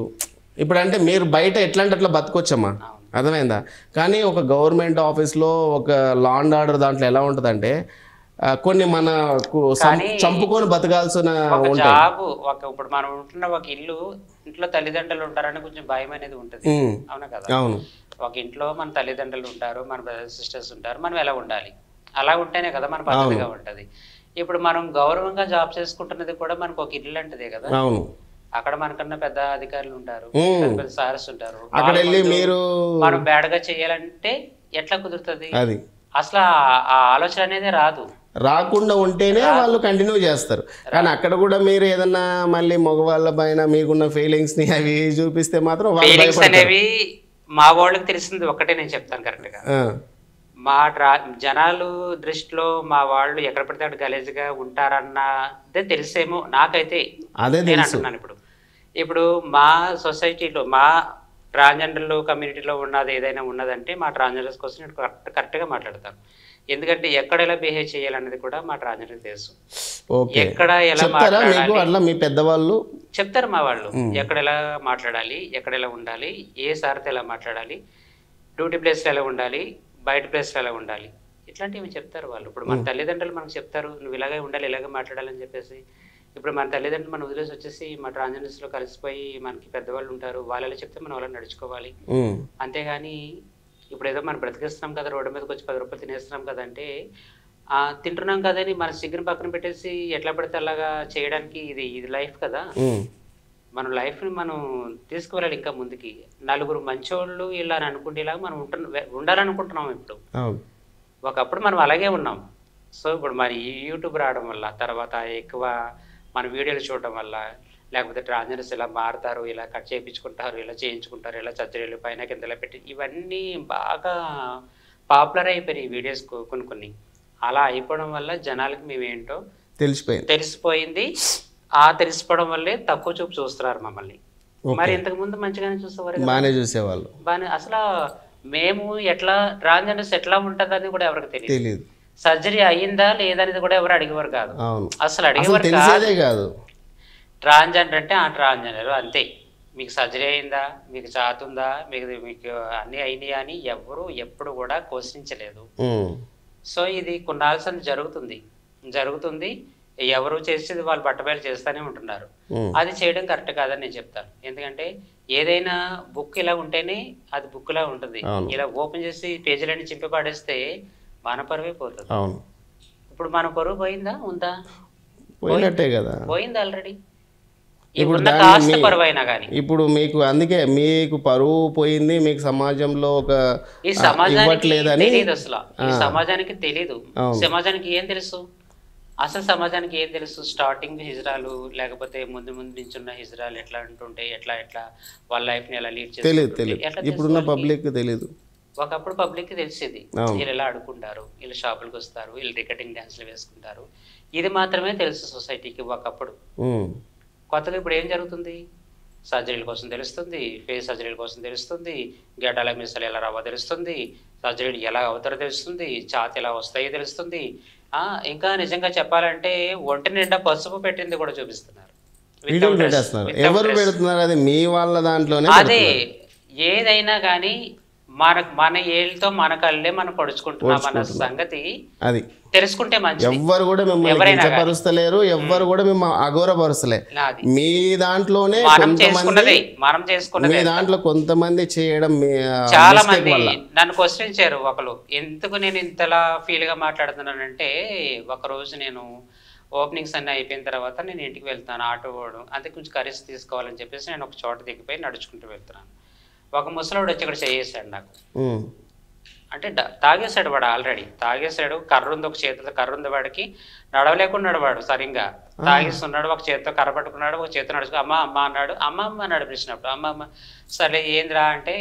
ఇప్పుడు అంటే మీరు బయట ఎట్లాంటి అట్లా బతకొచ్చమ్మా, అర్థమైందా? కానీ ఒక గవర్నమెంట్ ఆఫీస్లో ఒక లా అండ్ ఆర్డర్ దాంట్లో ఎలా ఉంటుందంటే కొన్ని మనకు చంపుకొని బతకాల్సిన జాబ్. ఇప్పుడు మనం ఉంటున్న ఒక ఇంట్లో తల్లిదండ్రులు ఉంటారని కొంచెం భయం అనేది ఉంటుంది. అవునా కదా? అవును. ఒక ఇంట్లో మన తల్లిదండ్రులు ఉంటారు, మన బ్రదర్స్ సిస్టర్స్ ఉంటారు. మనం ఎలా ఉండాలి? అలా ఉంటేనే కదా మన పద్ధతిగా ఉంటది. ఇప్పుడు మనం గౌరవంగా జాబ్ చేసుకుంటున్నది కూడా మనకు ఒక ఇల్లు లాంటిదే కదా. అవును. అక్కడ మనకన్నా పెద్ద అధికారులు ఉంటారు, పెద్ద సార్స్ ఉంటారు. అక్కడ వెళ్ళి మీరు మనం బ్యాడ్గా చేయాలంటే ఎట్లా కుదురుతుంది? అది అసలు ఆ ఆలోచన అనేది రాకుండా ఉంటేనే వాళ్ళు కంటిన్యూ చేస్తారు. కానీ అక్కడ కూడా మీరు ఏదన్నా మళ్ళీ మగవాళ్ళ పైన మీకున్న ఫీలింగ్స్ ని అవి చూపిస్తే మాత్రం అనేవి మా వాళ్ళకి తెలిసింది ఒకటే నేను చెప్తాను కరెక్ట్ గా. మా జనాలు దృష్టిలో మా వాళ్ళు ఎక్కడ పడితే అక్కడ గలీజ్గా ఉంటారన్నదే తెలిసేమో నాకైతే. అదే నేను అంటున్నాను. ఇప్పుడు మా సొసైటీలో మా ట్రాన్స్జెండర్లు కమ్యూనిటీలో ఉన్నది ఏదైనా ఉన్నదంటే మా ట్రాన్స్జెండర్స్ కోసం నేను కరెక్ట్గా మాట్లాడతాను. ఎందుకంటే ఎక్కడ ఎలా బిహేవ్ చేయాలనేది కూడా మా ట్రాన్స్జెండర్ తెలుసు. ఎక్కడ ఎలా మాట్లాడాలి మీ పెద్దవాళ్ళు చెప్తారు. మా వాళ్ళు ఎక్కడ ఎలా మాట్లాడాలి, ఎక్కడ ఎలా ఉండాలి, ఏ సార్తో ఎలా మాట్లాడాలి, డ్యూటీ ప్లేస్లో ఎలా ఉండాలి, బయట ప్లేస్లో ఎలా ఉండాలి, ఇట్లాంటివి చెప్తారు వాళ్ళు. ఇప్పుడు మన తల్లిదండ్రులు మనకు చెప్తారు, నువ్వు ఇలాగే ఉండాలి, ఇలాగే మాట్లాడాలని చెప్పేసి. ఇప్పుడు మన తల్లిదండ్రులు మనం వదిలేసి వచ్చేసి మా ట్రాన్స్జెండర్స్లో కలిసిపోయి మనకి పెద్దవాళ్ళు ఉంటారు, వాళ్ళు ఎలా చెప్తే మనం అలా నడుచుకోవాలి. అంతేగాని ఇప్పుడు ఏదో మనం బ్రతికిస్తున్నాం కదా, రోడ్డు మీదకి వచ్చి 10 రూపాయలు తినేస్తున్నాం కదా అంటే తింటున్నాం కదని మన సిగ్గుని పక్కన పెట్టేసి ఎట్లా పడితే అలాగా చేయడానికి ఇది లైఫ్ కదా. మనం లైఫ్ని మనం తీసుకువెళ్ళాలి ఇంకా ముందుకి. నలుగురు మంచోళ్ళు ఇలా అని అనుకుంటేలాగా మనం ఉండాలనుకుంటున్నాం ఇప్పుడు. ఒకప్పుడు మనం అలాగే ఉన్నాం. సో ఇప్పుడు మరి ఈ యూట్యూబ్ రావడం వల్ల, తర్వాత ఎక్కువ మన వీడియోలు చూడడం వల్ల, లేకపోతే ట్రాన్స్జెండర్స్ ఇలా మారుతారు, ఇలా కట్ చేయించుకుంటారు, ఇలా చేయించుకుంటారు, ఇలా సర్జరీలు పైన కిందలా పెట్టి, ఇవన్నీ బాగా పాపులర్ అయిపోయినాయి వీడియోస్ కొన్ని. అలా అయిపోవడం వల్ల జనాలకి మేమేంటో తెలిసిపోయింది. తెలిసిపోవడం వల్లే తక్కువ చూపు చూస్తున్నారు మమ్మల్ని. మరి ఇంతకు ముందు మంచిగానే చూసేవాళ్ళు. బాగానే అసలు మేము ఎట్లా ట్రాన్స్జెండర్స్ ఎట్లా ఉంటుందని కూడా ఎవరికి తెలియదు. సర్జరీ అయ్యిందా లేదనేది కూడా ఎవరు అడిగేవారు కాదు. అసలు అడిగేవారు కాదు. ట్రాన్స్జెండర్ అంటే ట్రాన్స్జెండర్ అంతే, మీకు సర్జరీ అయిందా, మీకు చాతుందా, మీకు అన్నీ అయినాయా అని ఎవరు ఎప్పుడు కూడా క్వశ్చించలేదు. సో ఇది కొన్నాళ్ళ జరుగుతుంది. ఎవరు చేసేది వాళ్ళు బట్టబయలు చేస్తూనే ఉంటున్నారు. అది చేయడం కరెక్ట్ కాదని నేను చెప్తాను. ఎందుకంటే ఏదైనా బుక్ ఇలా ఉంటేనే అది బుక్ లా ఉంటుంది. ఇలా ఓపెన్ చేసి పేజీలన్నీ చింపి పాడేస్తే మన పరువే పోతుంది. ఇప్పుడు మన పరువు పోయిందా, ఉందా? పోయినట్టే కదా, పోయింది ఆల్రెడీ. ఇప్పుడు మీకు అందుకే మీకు పరువు పోయింది, మీకు సమాజంలో ఒక ఇవ్వట్లేదని అసలు ఈ సమాజానికి తెలీదు. సమాజానికి ఏం తెలుసు? అసలు సమాజానికి ఏం తెలుసు? స్టార్టింగ్ హిజ్రాలు, లేకపోతే ముందు నించున్న హిజ్రాలు ఎట్లా అంటుంటే ఎట్లా వాళ్ళ లైఫ్ ని ఎలా లీడ్ చేస్తారు ఇప్పుడున్న పబ్లిక్ తెలియదు. ఒకప్పుడు పబ్లిక్ కి తెలిసేది, వీళ్ళు ఎలా ఆడుకుంటారు, వీళ్ళు షాపులకు వస్తారు, వీళ్ళు రికార్డింగ్ డాన్స్లు వేసుకుంటారు, ఇది మాత్రమే తెలుసు సొసైటీకి ఒకప్పుడు. కొత్తగా ఇప్పుడు ఏం జరుగుతుంది? సర్జరీల కోసం తెలుస్తుంది, ఫేస్ సర్జరీల కోసం తెలుస్తుంది, గడ్డల మిసలు ఎలా రావో తెలుస్తుంది, సర్జరీలు ఎలా అవుతారో తెలుస్తుంది, ఛాతి ఎలా వస్తాయో తెలుస్తుంది. ఇంకా నిజంగా చెప్పాలంటే ఒంటి నిండా పసుపు పెట్టింది కూడా చూపిస్తున్నారు. ఎవరు పెడుతున్నారు? అది మీ వాళ్ళ దాంట్లోనే. అదే ఏదైనా కానీ మన ఏళ్ళతో మన కళ్ళే మనం పడుచుకుంటున్నాం అన్న సంగతి అది తెలుసుకుంటే మంచిది. ఎవ్వరు కూడా మిమ్మల్ని కించపరుస్తలేరు, ఎవ్వరు కూడా మిమ్మల్ని అఘోరపరుస్తలే. మీ దాంట్లోనే మీ దాంట్లో కొంతమంది చేయడం. చాలా మంది నన్ను క్వశ్చన్ ఇచ్చారు ఒకరు, ఎందుకు నేను ఇంతలా ఫీల్ గా మాట్లాడుతున్నానంటే, ఒక రోజు నేను ఓపెనింగ్స్ అన్నీ అయిపోయిన తర్వాత నేను ఇంటికి వెళ్తాను, ఆటో పోవడం, అందుకే కొంచెం కర్రీస్ తీసుకోవాలని చెప్పేసి నేను ఒక చోట దిగిపోయి నడుచుకుంటూ వెళ్తున్నాను. ఒక ముసలోడు వచ్చి ఇక్కడ చేసాడు నాకు. అంటే తాగేశాడు వాడు, ఆల్రెడీ తాగేశాడు. కర్ర ఉంది, ఒక చేతితో కర్ర ఉంది వాడికి, నడవలేకున్నాడు వాడు సరిగ్గా. తాగేస్తున్నాడు, ఒక చేతితో కర్ర పట్టుకున్నాడు, ఒక చేతితో నడుచుకో అమ్మ అన్నాడు. అమ్మ నడిపించినప్పుడు అమ్మ సరే ఏంద్రా అంటే,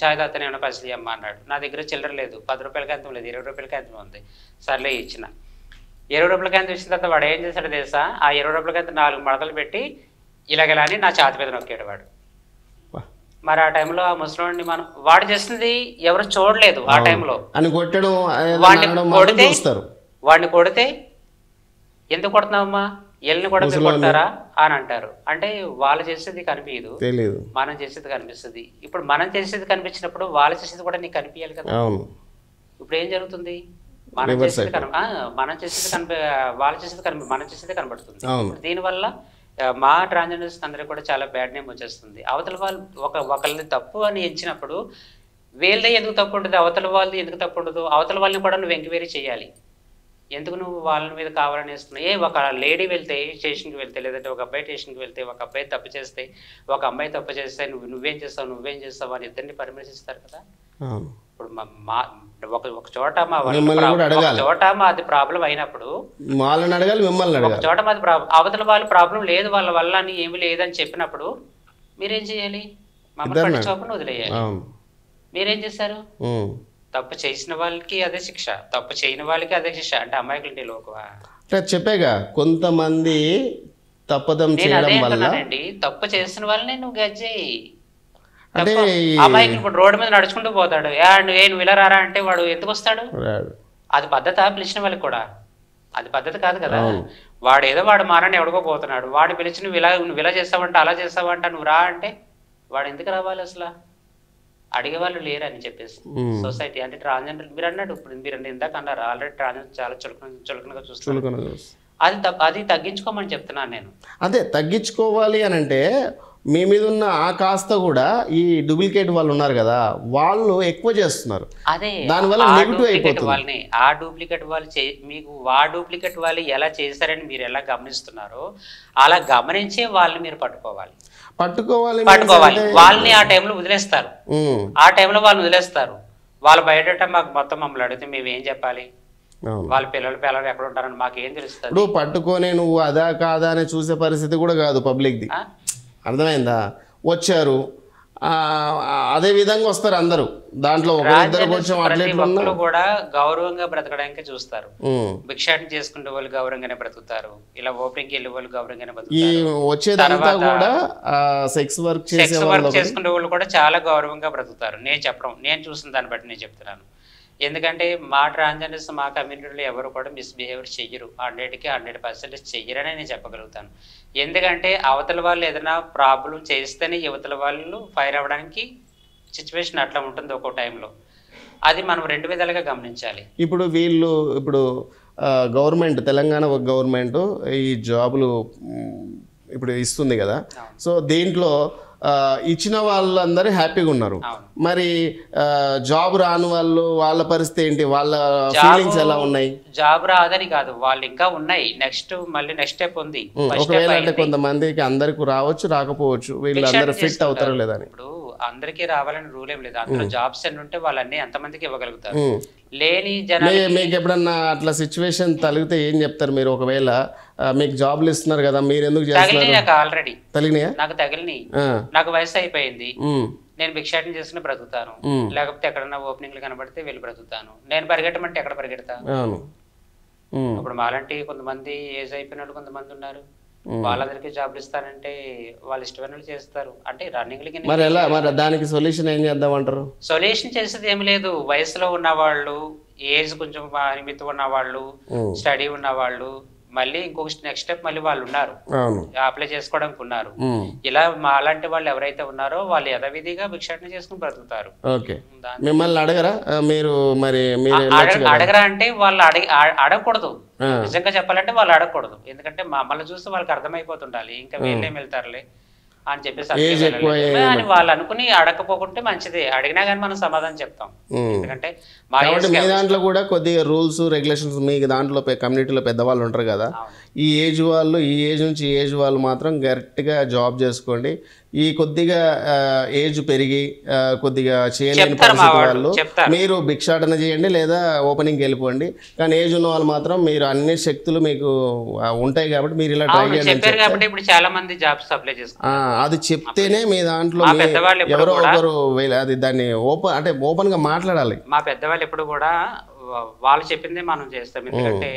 చాయ్ తాతనే ఏమైనా పసిలి అమ్మ అన్నాడు. నా దగ్గర చిల్లర లేదు, 10 రూపాయలకి అంతం లేదు, 20 రూపాయలకి అంతం ఉంది. సర్లే ఇచ్చిన. 20 రూపాయలకి అంతం ఇచ్చిన తర్వాత వాడు ఏం చేశాడు తెలుసా? ఆ 20 రూపాయలకి అంతం 4 మడతలు పెట్టి ఇలాగెలా అని నా ఛాతి మీద నొక్కాడు వాడు. మరి ఆ టైంలో ఆ ముసలోడిని వాడు చేస్తుంది ఎవరు చూడలేదు. ఆ టైంలో వాడిని కొడితే ఎందుకు కొడుతున్నావమ్మా, ఎల్ని కూడా కొడతారా అని అంటారు. అంటే వాళ్ళు చేసేది కనిపించదు, మనం చేసేది కనిపిస్తుంది. ఇప్పుడు మనం చేసేది కనిపించినప్పుడు వాళ్ళు చేసేది కూడా నీకు కనిపించాలి కదా. ఇప్పుడు ఏం జరుగుతుంది? మనం చేసేది వాళ్ళు చేసేది కనబడుతుంది. దీనివల్ల మా ట్రాన్స్జెండర్స్ అందరికీ కూడా చాలా బ్యాడ్ నేమ్ వచ్చేస్తుంది. అవతల వాళ్ళు ఒకళ్ళని తప్పు అని ఎంచినప్పుడు వీళ్ళదే ఎందుకు తప్పు ఉంటుంది, అవతల వాళ్ళది ఎందుకు తప్పు ఉండదు? అవతల వాళ్ళని కూడా నువ్వు ఎంక్వైరీ చేయాలి. ఎందుకు నువ్వు వాళ్ళ మీద కావాలని వేస్తున్నావు? ఒక లేడీ వెళ్తే స్టేషన్కి వెళ్తే, లేదంటే ఒక అబ్బాయి స్టేషన్కి వెళ్తే, ఒక అబ్బాయి తప్పు చేస్తే, ఒక అమ్మాయి తప్పు చేస్తే నువ్వేం చేస్తావు అని ఇద్దరిని పరామర్శిస్తారు కదా. ఇప్పుడు ఒక చోట మాది ప్రాబ్లం అయినప్పుడు వాళ్ళని అడగాలి, మిమ్మల్ని ఒక చోట మాది అవతల వాళ్ళు ప్రాబ్లం లేదు వాళ్ళ వల్ల అని ఏమి లేదని చెప్పినప్పుడు మీరేం చేయాలి? మమ్మల్ని పట్టించుకోకుండా వదిలేయాలి. మీరేం చేశారు? తప్పు చేసిన వాళ్ళకి అదే శిక్ష, తప్పు చేయని వాళ్ళకి అదే శిక్ష. అంటే అమ్మాయికి లోకువా? చెప్పేగా కొంతమంది తప్పదం చేయడం వల్ల తప్పు చేసిన వాళ్ళని నువ్వు గజ్జేయి. అమ్మాయికి ఇప్పుడు రోడ్డు మీద నడుచుకుంటూ పోతాడు, నువ్వు ఇలా రారా అంటే వాడు ఎందుకు వస్తాడు? అది పద్ధత? పిలిచిన వాళ్ళకి కూడా అది పద్ధతి కాదు కదా. వాడు ఏదో వాడు మానని ఎవడుకో పోతున్నాడు, వాడు పిలిచి నువ్వు ఇలా చేస్తావంట, అలా చేస్తావంట, నువ్వు రా అంటే వాడు ఎందుకు రావాలి అసలు? అడిగే వాళ్ళు లేరు అని చెప్పేసి సొసైటీ. అంటే ట్రాన్స్జెండర్ మీరు అన్నాడు, ఇప్పుడు మీరు ఇందాక అన్నారు ఆల్రెడీ ట్రాన్స్జెండర్ చాలా చులకనగా చూస్తున్నారు. అది తగ్గించుకోమని చెప్తున్నాను నేను. అదే తగ్గించుకోవాలి అని అంటే మీ మీద ఉన్న ఆ కాస్త కూడా ఈ డూప్లికేట్ వాళ్ళు ఉన్నారు కదా, వాళ్ళు ఎక్కువ చేస్తున్నారు. అదే దానివల్ల నెగిటివ్ అయిపోతుంది. వాళ్ళని ఆ డూప్లికేట్ వాళ్ళు మీకు ఆ డూప్లికేట్ వాళ్ళు ఎలా చేశారని మీరు ఎలా గమనిస్తున్నారో అలా గమనించే వాళ్ళని మీరు పట్టుకోవాలి. వాళ్ళని ఆ టైంలో వదిలేస్తారు. ఆ టైంలో వాళ్ళు వదిలేస్తారు. వాళ్ళ బయట మాకు మొత్తం మమ్మల్ని అడిగితే మేము ఏం చెప్పాలి? వాళ్ళ పిల్లలు ఎక్కడ ఉంటారని మాకేం తెలుస్తుంది? ఇప్పుడు పట్టుకొని నువ్వు అదా కాదా అని చూసే పరిస్థితి కూడా కాదు పబ్లిక్ది. అర్థమైందా? వచ్చారు అదే విధంగా వస్తారు అందరూ. దాంట్లో ఒకరిద్దరు కూడా గౌరవంగా బ్రతకడానికి చూస్తారు. భిక్షాటన చేసుకునే వాళ్ళు గౌరవంగానే బ్రతుకుతారు. ఇలా ఓపెనింగ్ వెళ్ళే వాళ్ళు గౌరవంగానే బ్రతుకుతారు. వచ్చేదంతా కూడా సెక్స్ వర్క్ చేసుకునే వాళ్ళు కూడా చాలా గౌరవంగా బ్రతుకుతారు. నేను చూసిన దాన్ని బట్టి నేను చెప్తున్నాను. ఎందుకంటే మా ట్రాన్స్జెండర్స్ మా కమ్యూనిటీలో ఎవరు కూడా మిస్బిహేవియర్ చెయ్యరు. 100% చెయ్యరని నేను చెప్పగలుగుతాను. ఎందుకంటే అవతల వాళ్ళు ఏదైనా ప్రాబ్లం చేస్తేనే యువతల వాళ్ళు ఫైర్ అవ్వడానికి సిచ్యువేషన్ అట్లా ఉంటుంది ఒక్కో టైంలో. అది మనం 2 విధాలుగా గమనించాలి. ఇప్పుడు గవర్నమెంట్, తెలంగాణ గవర్నమెంట్ ఈ జాబులు ఇప్పుడు ఇస్తుంది కదా, సో దీంట్లో ఇచ్చిన వాళ్ళందరూ హ్యాపీగా ఉన్నారు. మరి జాబ్ రాని వాళ్ళ పరిస్థితి ఏంటి? వాళ్ళ ఫీలింగ్స్ ఎలా ఉన్నాయి? జాబ్ రాదని కాదు, వాళ్ళు ఇంకా ఉన్నాయి. నెక్స్ట్ స్టెప్ ఉంది. ఒకవేళ అంటే కొంతమందికి అందరికి రావచ్చు, రాకపోవచ్చు. వీళ్ళందరూ ఫిట్ అవుతారో లేదని. ఇప్పుడు అందరికీ రావాలని రూల్ ఏం లేదు. అందులో జాబ్స్ ఎన్ని ఉంటే వాళ్ళన్నీ ఎంతమందికి ఇవ్వగలుగుతారు. లేని జనాలు మీకు ఎప్పుడన్నా అట్లా సిచ్యువేషన్ తగిలితే ఏం చెప్తారు మీరు? ఒకవేళ మీకు జాబ్లు ఇస్తున్నారు కదా, మీరు ఎందుకు చేస్తున్నారు? నాకు ఆల్రెడీ తగిలినాయా? నాకు తగిలినాయి. నాకు వయసు అయిపోయింది. నేను భిక్షాటన చేసుకుని బ్రతుకుతాను. లేకపోతే ఎక్కడన్నా ఓపెనింగ్లు కనబడితే వెళ్ళి బ్రతుకుతాను. నేను పరిగెట్టమంటే ఎక్కడ పరిగెడతా? ఇప్పుడు మాలాంటి కొంతమంది ఏజ్ అయిపోయిన కొంతమంది ఉన్నారు. వాళ్ళందరికీ జాబ్లు ఇస్తానంటే వాళ్ళు ఇష్టమైన చేస్తారు. అంటే రన్నింగ్ మరి దానికి సొల్యూషన్ ఏం చేద్దామంటారు? సొల్యూషన్ చేసేది ఏమి లేదు. వయసులో ఉన్న వాళ్ళు, ఏజ్ కొంచెం నిమిత్తం ఉన్న వాళ్ళు, స్టడీ ఉన్న వాళ్ళు, మళ్ళీ ఇంకొక నెక్స్ట్ స్టెప్ మళ్ళీ వాళ్ళు ఉన్నారు, అప్లై చేసుకోవడానికి ఉన్నారు. ఇలా మాలాంటి వాళ్ళు ఎవరైతే ఉన్నారో వాళ్ళు యథావిధిగా భిక్షాటన చేసుకుని బ్రతుకుతారు. మిమ్మల్ని అడగరా? మీరు మరి అడగరా అంటే వాళ్ళు అడగకూడదు. నిజంగా చెప్పాలంటే వాళ్ళు అడగకూడదు. ఎందుకంటే మమ్మల్ని చూసి వాళ్ళకి అర్థమైపోతుండాలి ఇంకా వీళ్ళేం వెళ్తారులే అని చెప్పేసి అని వాళ్ళు అనుకుని అడగకపోకుంటే మంచిదే. అడిగినా కానీ మనం సమాధానం చెప్తాం. ఎందుకంటే మీ దాంట్లో కూడా కొద్దిగా రూల్స్ రెగ్యులేషన్స్, మీ దాంట్లో కమ్యూనిటీలో పెద్దవాళ్ళు ఉంటారు కదా, ఈ ఏజ్ వాళ్ళు, ఈ ఏజ్ నుంచి ఈ ఏజ్ వాళ్ళు మాత్రం గట్టిగా జాబ్ చేసుకోండి. ఈ కొద్దిగా ఏజ్ పెరిగి కొద్దిగా చేయలేని పరిస్థితి వాళ్ళు మీరు భిక్షాటన చేయండి లేదా ఓపెనింగ్కి వెళ్ళిపోండి. కానీ ఏజ్ ఉన్న వాళ్ళు మాత్రం మీరు అన్ని శక్తులు మీకు ఉంటాయి కాబట్టి మీరు ఇలా ట్రై చేయండి. అది చెప్తేనే మీ దాంట్లో ఎవరో ఒకరు అది దాన్ని ఓపెన్ గా మాట్లాడాలి. మా పెద్దవాళ్ళు ఎప్పుడు కూడా వాళ్ళు చెప్పిందే మనం చేస్తాం. ఎందుకంటే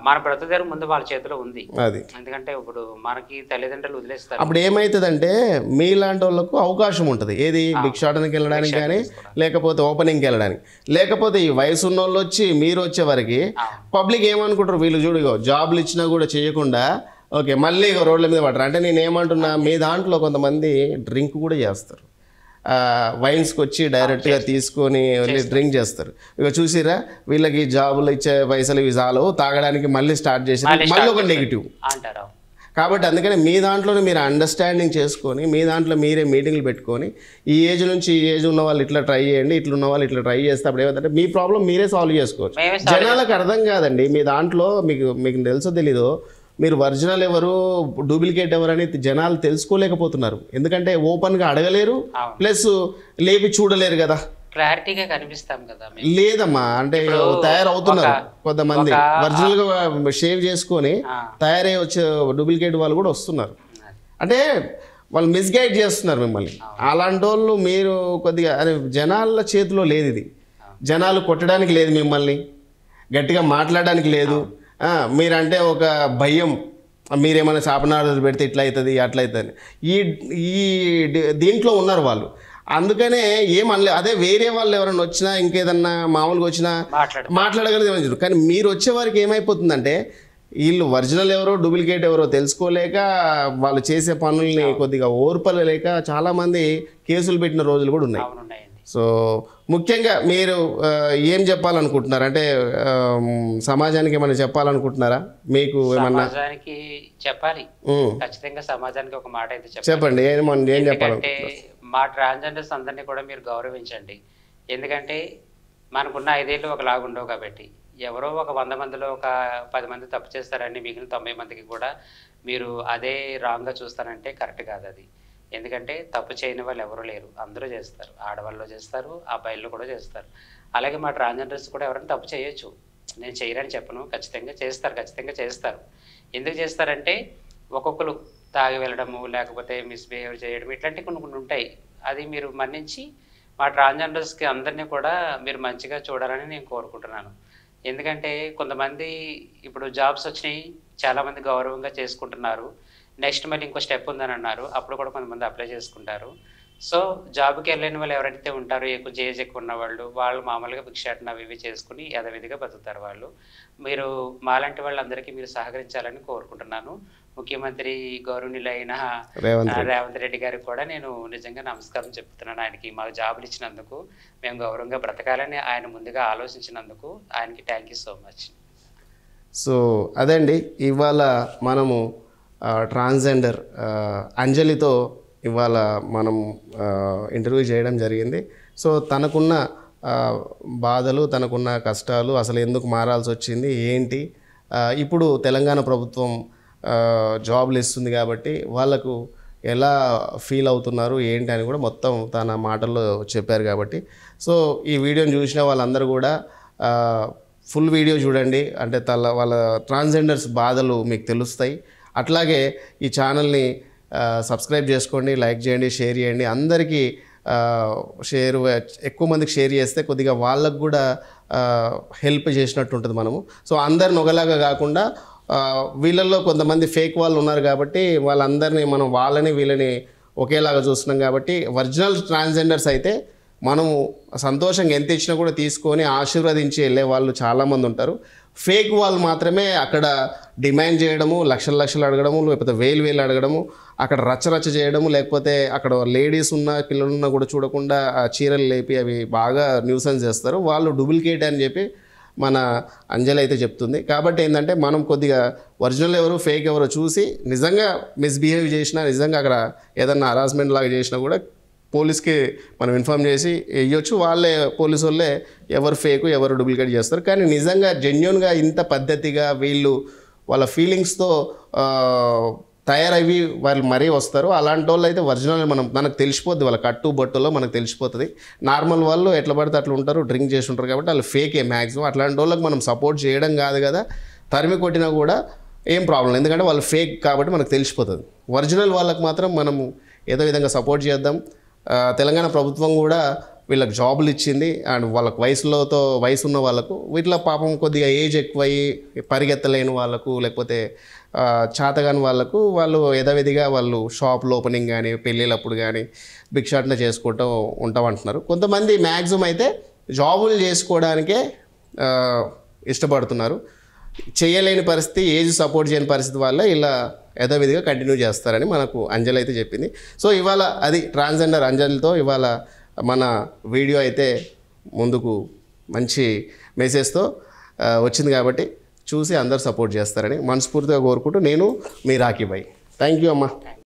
మన బ్రతుకు ముందు వాళ్ళ చేతిలో ఉంది. అది ఎందుకంటే ఇప్పుడు మనకి తల్లిదండ్రులు వదిలేస్తారు. అప్పుడు ఏమైతుందంటే మీలాంటి వాళ్ళకు అవకాశం ఉంటుంది. ఏది భిక్షాటనకి వెళ్ళడానికి కానీ, లేకపోతే ఓపెనింగ్కి వెళ్ళడానికి. లేకపోతే ఈ వయసు ఉన్న వాళ్ళు వచ్చి మీరు వచ్చే వరకు పబ్లిక్ ఏమనుకుంటారు, వీళ్ళు చూడు జాబ్లు ఇచ్చినా కూడా చేయకుండా ఓకే మళ్ళీ రోడ్ల మీద పడరు. అంటే నేను ఏమంటున్నా, మీ దాంట్లో కొంతమంది డ్రింక్ కూడా చేస్తారు. వైన్స్కి వచ్చి డైరెక్ట్గా తీసుకొని వెళ్ళి డ్రింక్ చేస్తారు. ఇక చూసిరా వీళ్ళకి జాబులు ఇచ్చే పైసలు ఇవి చాలు, తాగడానికి మళ్ళీ స్టార్ట్ చేసి మళ్ళీ ఒక నెగిటివ్ అంటారు. కాబట్టి అందుకని మీ దాంట్లోనే మీరు అండర్స్టాండింగ్ చేసుకొని మీ దాంట్లో మీరే మీటింగ్లు పెట్టుకొని ఈ ఏజ్ నుంచి ఈ ఏజ్ ఉన్న వాళ్ళు ఇట్లా ట్రై చేయండి, ఇట్లా ఉన్న వాళ్ళు ఇట్లా ట్రై చేస్తే అప్పుడు ఏమంటే మీ ప్రాబ్లం మీరే సాల్వ్ చేసుకోవచ్చు. జనాలకు అర్థం కాదండి. మీ దాంట్లో మీకు తెలుసో తెలీదో మీరు ఒరిజినల్ ఎవరు డూప్లికేట్ ఎవరని జనాలు తెలుసుకోలేకపోతున్నారు. ఎందుకంటే ఓపెన్గా అడగలేరు, ప్లస్ లేపి చూడలేరు కదా, క్లారిటీగా కనిపిస్తాం కదా. లేదమ్మా అంటే తయారవుతున్నారు కొంతమంది ఒరిజినల్ గా షేవ్ చేసుకొని తయారై వచ్చే డూప్లికేట్ వాళ్ళు కూడా వస్తున్నారు. అంటే వాళ్ళు మిస్గైడ్ చేస్తున్నారు మిమ్మల్ని. అలాంటి వాళ్ళు మీరు కొద్దిగా జనాల చేతిలో లేదు. ఇది జనాలు కొట్టడానికి లేదు, మిమ్మల్ని గట్టిగా మాట్లాడడానికి లేదు. మీరంటే ఒక భయం, మీరేమైనా శాపనార్థాలు పెడితే ఇట్లా అవుతుంది అట్లా అవుతుంది, ఈ దీంట్లో ఉన్నారు వాళ్ళు. అందుకనే ఏమనలే. అదే వేరే వాళ్ళు ఎవరైనా వచ్చినా ఇంకేదన్నా మామూలుగా వచ్చినా మాట్లాడగలిగే. కానీ మీరు వచ్చే వారికి ఏమైపోతుందంటే వీళ్ళు ఒరిజినల్ ఎవరో డూప్లికేట్ ఎవరో తెలుసుకోలేక వాళ్ళు చేసే పనుల్ని కొద్దిగా ఓర్పలేక చాలామంది కేసులు పెట్టిన రోజులు కూడా ఉన్నాయి. అవునున్నాయండి. సో ముఖ్యంగా మీరు ఏం చెప్పాలనుకుంటున్నారు? అంటే సమాజానికి ఏమైనా చెప్పాలనుకుంటున్నారా? మీకు ఏమన్నా సమాజానికి చెప్పాలి, ఖచ్చితంగా సమాజానికి ఒక మాట అయితే చెప్పండి. ఏం ఎందుకంటే చెప్పాలనుకుంటున్నారు? మా ట్రాన్స్జెండర్స్ అందరినీ కూడా మీరు గౌరవించండి. ఎందుకంటే మనకున్న 5 ఏళ్ళు ఒకలాగా ఉండవు కాబట్టి ఎవరో ఒక 100 మందిలో ఒక 10 మంది తప్పు చేస్తారని మిగిలిన 90 మందికి కూడా మీరు అదే రాంగ్గా చూస్తారంటే కరెక్ట్ కాదు అది. ఎందుకంటే తప్పు చేయని వాళ్ళు ఎవరు లేరు, అందరూ చేస్తారు. ఆడవాళ్ళు చేస్తారు, అబ్బాయిలు కూడా చేస్తారు. అలాగే మా ట్రాన్స్జెండర్స్ కూడా ఎవరైనా తప్పు చేయొచ్చు, నేను చేయరని చెప్పను, ఖచ్చితంగా చేస్తారు. ఎందుకు చేస్తారంటే ఒక్కొక్కరు తాగి వెళ్ళడము, లేకపోతే మిస్బిహేవ్ చేయడం, ఇట్లాంటివి కొన్ని ఉంటాయి. అది మీరు మన్నించి మా ట్రాన్స్జెండర్స్కి అందరినీ కూడా మీరు మంచిగా చూడాలని నేను కోరుకుంటున్నాను. ఎందుకంటే కొంతమంది ఇప్పుడు జాబ్స్ వచ్చినాయి, చాలామంది గౌరవంగా చేసుకుంటున్నారు. నెక్స్ట్ మళ్ళీ ఇంకో స్టెప్ ఉందని అన్నారు, అప్పుడు కూడా కొంతమంది అప్లై చేసుకుంటారు. సో జాబ్కి వెళ్ళలేని వాళ్ళు ఎవరైతే ఉంటారో కొంచెం ఏజ్ ఎక్కువ ఉన్న వాళ్ళు మామూలుగా భిక్షాటన అవి ఇవి చేసుకుని యథావిధిగా బతుకుతారు వాళ్ళు. మీరు మాలాంటి వాళ్ళందరికీ మీరు సహకరించాలని కోరుకుంటున్నాను. ముఖ్యమంత్రి గౌరవనీయులైన రేవంత్ రెడ్డి గారికి కూడా నేను నిజంగా నమస్కారం చెప్తున్నాను. ఆయనకి మాకు జాబులు ఇచ్చినందుకు, మేము గౌరవంగా బ్రతకాలని ఆయన ముందుగా ఆలోచించినందుకు ఆయనకి thank you so much. So అదండి, ఇవాళ మనము ట్రాన్స్జెండర్ అంజలితో ఇవాళ మనం ఇంటర్వ్యూ చేయడం జరిగింది. సో తనకున్న బాధలు, తనకున్న కష్టాలు, అసలు ఎందుకు మారాల్సి వచ్చింది ఏంటి, ఇప్పుడు తెలంగాణ ప్రభుత్వం జాబ్లు ఇస్తుంది కాబట్టి వాళ్ళకు ఎలా ఫీల్ అవుతున్నారు ఏంటి అని కూడా మొత్తం తన మాటల్లో చెప్పారు కాబట్టి. సో ఈ వీడియోని చూసిన వాళ్ళందరూ కూడా ఫుల్ వీడియో చూడండి, అంటే వాళ్ళ ట్రాన్స్జెండర్స్ బాధలు మీకు తెలుస్తాయి. అట్లాగే ఈ ఛానల్ని సబ్స్క్రైబ్ చేసుకోండి, లైక్ చేయండి, షేర్ చేయండి. అందరికీ ఎక్కువ మందికి షేర్ చేస్తే కొద్దిగా వాళ్ళకు కూడా హెల్ప్ చేసినట్టు ఉంటుంది మనము. సో అందరిని ఒకలాగా కాకుండా వీళ్ళల్లో కొంతమంది ఫేక్ వాళ్ళు ఉన్నారు కాబట్టి వాళ్ళందరినీ మనం వాళ్ళని వీళ్ళని ఒకేలాగా చూస్తున్నాం కాబట్టి ఒరిజినల్ ట్రాన్స్జెండర్స్ అయితే మనము సంతోషంగా ఎంత ఇచ్చినా కూడా తీసుకొని ఆశీర్వదించి వెళ్ళే వాళ్ళు చాలామంది ఉంటారు. ఫేక్ వాళ్ళు మాత్రమే అక్కడ డిమాండ్ చేయడము, లక్షలు అడగడము, లేకపోతే వేలు అడగడము, అక్కడ రచ్చ చేయడము, లేకపోతే అక్కడ లేడీస్ ఉన్న పిల్లలున్నా కూడా చూడకుండా ఆ చీరలు లేపి అవి బాగా న్యూసెన్స్ చేస్తారు. వాళ్ళు డూప్లికేట్ అని చెప్పి మన అంజలి అయితే చెప్తుంది. కాబట్టి ఏంటంటే మనం కొద్దిగా ఒరిజినల్ ఎవరు ఫేక్ ఎవరో చూసి నిజంగా మిస్బిహేవ్ చేసినా, నిజంగా అక్కడ ఏదన్నా హరాస్మెంట్ లాగా చేసినా కూడా పోలీస్కి మనం ఇన్ఫామ్ చేసి వేయొచ్చు. పోలీసు వాళ్ళే ఎవరు ఫేకు ఎవరు డూప్లికేట్ చేస్తారు. కానీ నిజంగా జెన్యున్గా ఇంత పద్ధతిగా వీళ్ళు వాళ్ళ ఫీలింగ్స్తో తయారవి వాళ్ళు మరీ వస్తారు. అలాంటి వాళ్ళు అయితే ఒరిజినల్ మనకు తెలిసిపోద్ది, వాళ్ళ కట్టు బొట్టులో మనకు తెలిసిపోతుంది. నార్మల్ వాళ్ళు ఎట్లా పడితే అట్లా ఉంటారు, డ్రింక్ చేసి ఉంటారు కాబట్టి వాళ్ళు ఫేకే మ్యాక్సిమం. అట్లాంటి వాళ్ళకి మనం సపోర్ట్ చేయడం కాదు కదా, తరిమి కొట్టినా కూడా ఏం ప్రాబ్లం, ఎందుకంటే వాళ్ళు ఫేక్ కాబట్టి మనకు తెలిసిపోతుంది. ఒరిజినల్ వాళ్ళకి మాత్రం మనము ఏదో విధంగా సపోర్ట్ చేద్దాం. తెలంగాణ ప్రభుత్వం కూడా వీళ్ళకి జాబులు ఇచ్చింది. అండ్ వాళ్ళకి వయసు ఉన్న వాళ్ళకు, వీటిలో పాపం కొద్దిగా ఏజ్ ఎక్కువయ్యి పరిగెత్తలేని వాళ్ళకు, లేకపోతే చేతగాని వాళ్ళకు వాళ్ళు యథావిధిగా వాళ్ళు షాపులు ఓపెనింగ్ కానీ పెళ్ళిళ్ళప్పుడు కానీ భిక్షాటన చేసుకుంటూ ఉంటామంటున్నారు. కొంతమంది మ్యాక్సిమం అయితే జాబులు చేసుకోవడానికే ఇష్టపడుతున్నారు. చేయలేని పరిస్థితి, ఏజ్ సపోర్ట్ చేయని పరిస్థితి వల్ల ఇలా యథావిధిగా కంటిన్యూ చేస్తారని మనకు అంజలి అయితే చెప్పింది. సో ఇవాళ అది ట్రాన్స్జెండర్ అంజలితో ఇవాళ మన వీడియో అయితే ముందుకు మంచి మెసేజ్తో వచ్చింది కాబట్టి చూసి అందరు సపోర్ట్ చేస్తారని మనస్ఫూర్తిగా కోరుకుంటూ నేను మీ రాఖీ భాయ్. థ్యాంక్ యూ అమ్మా.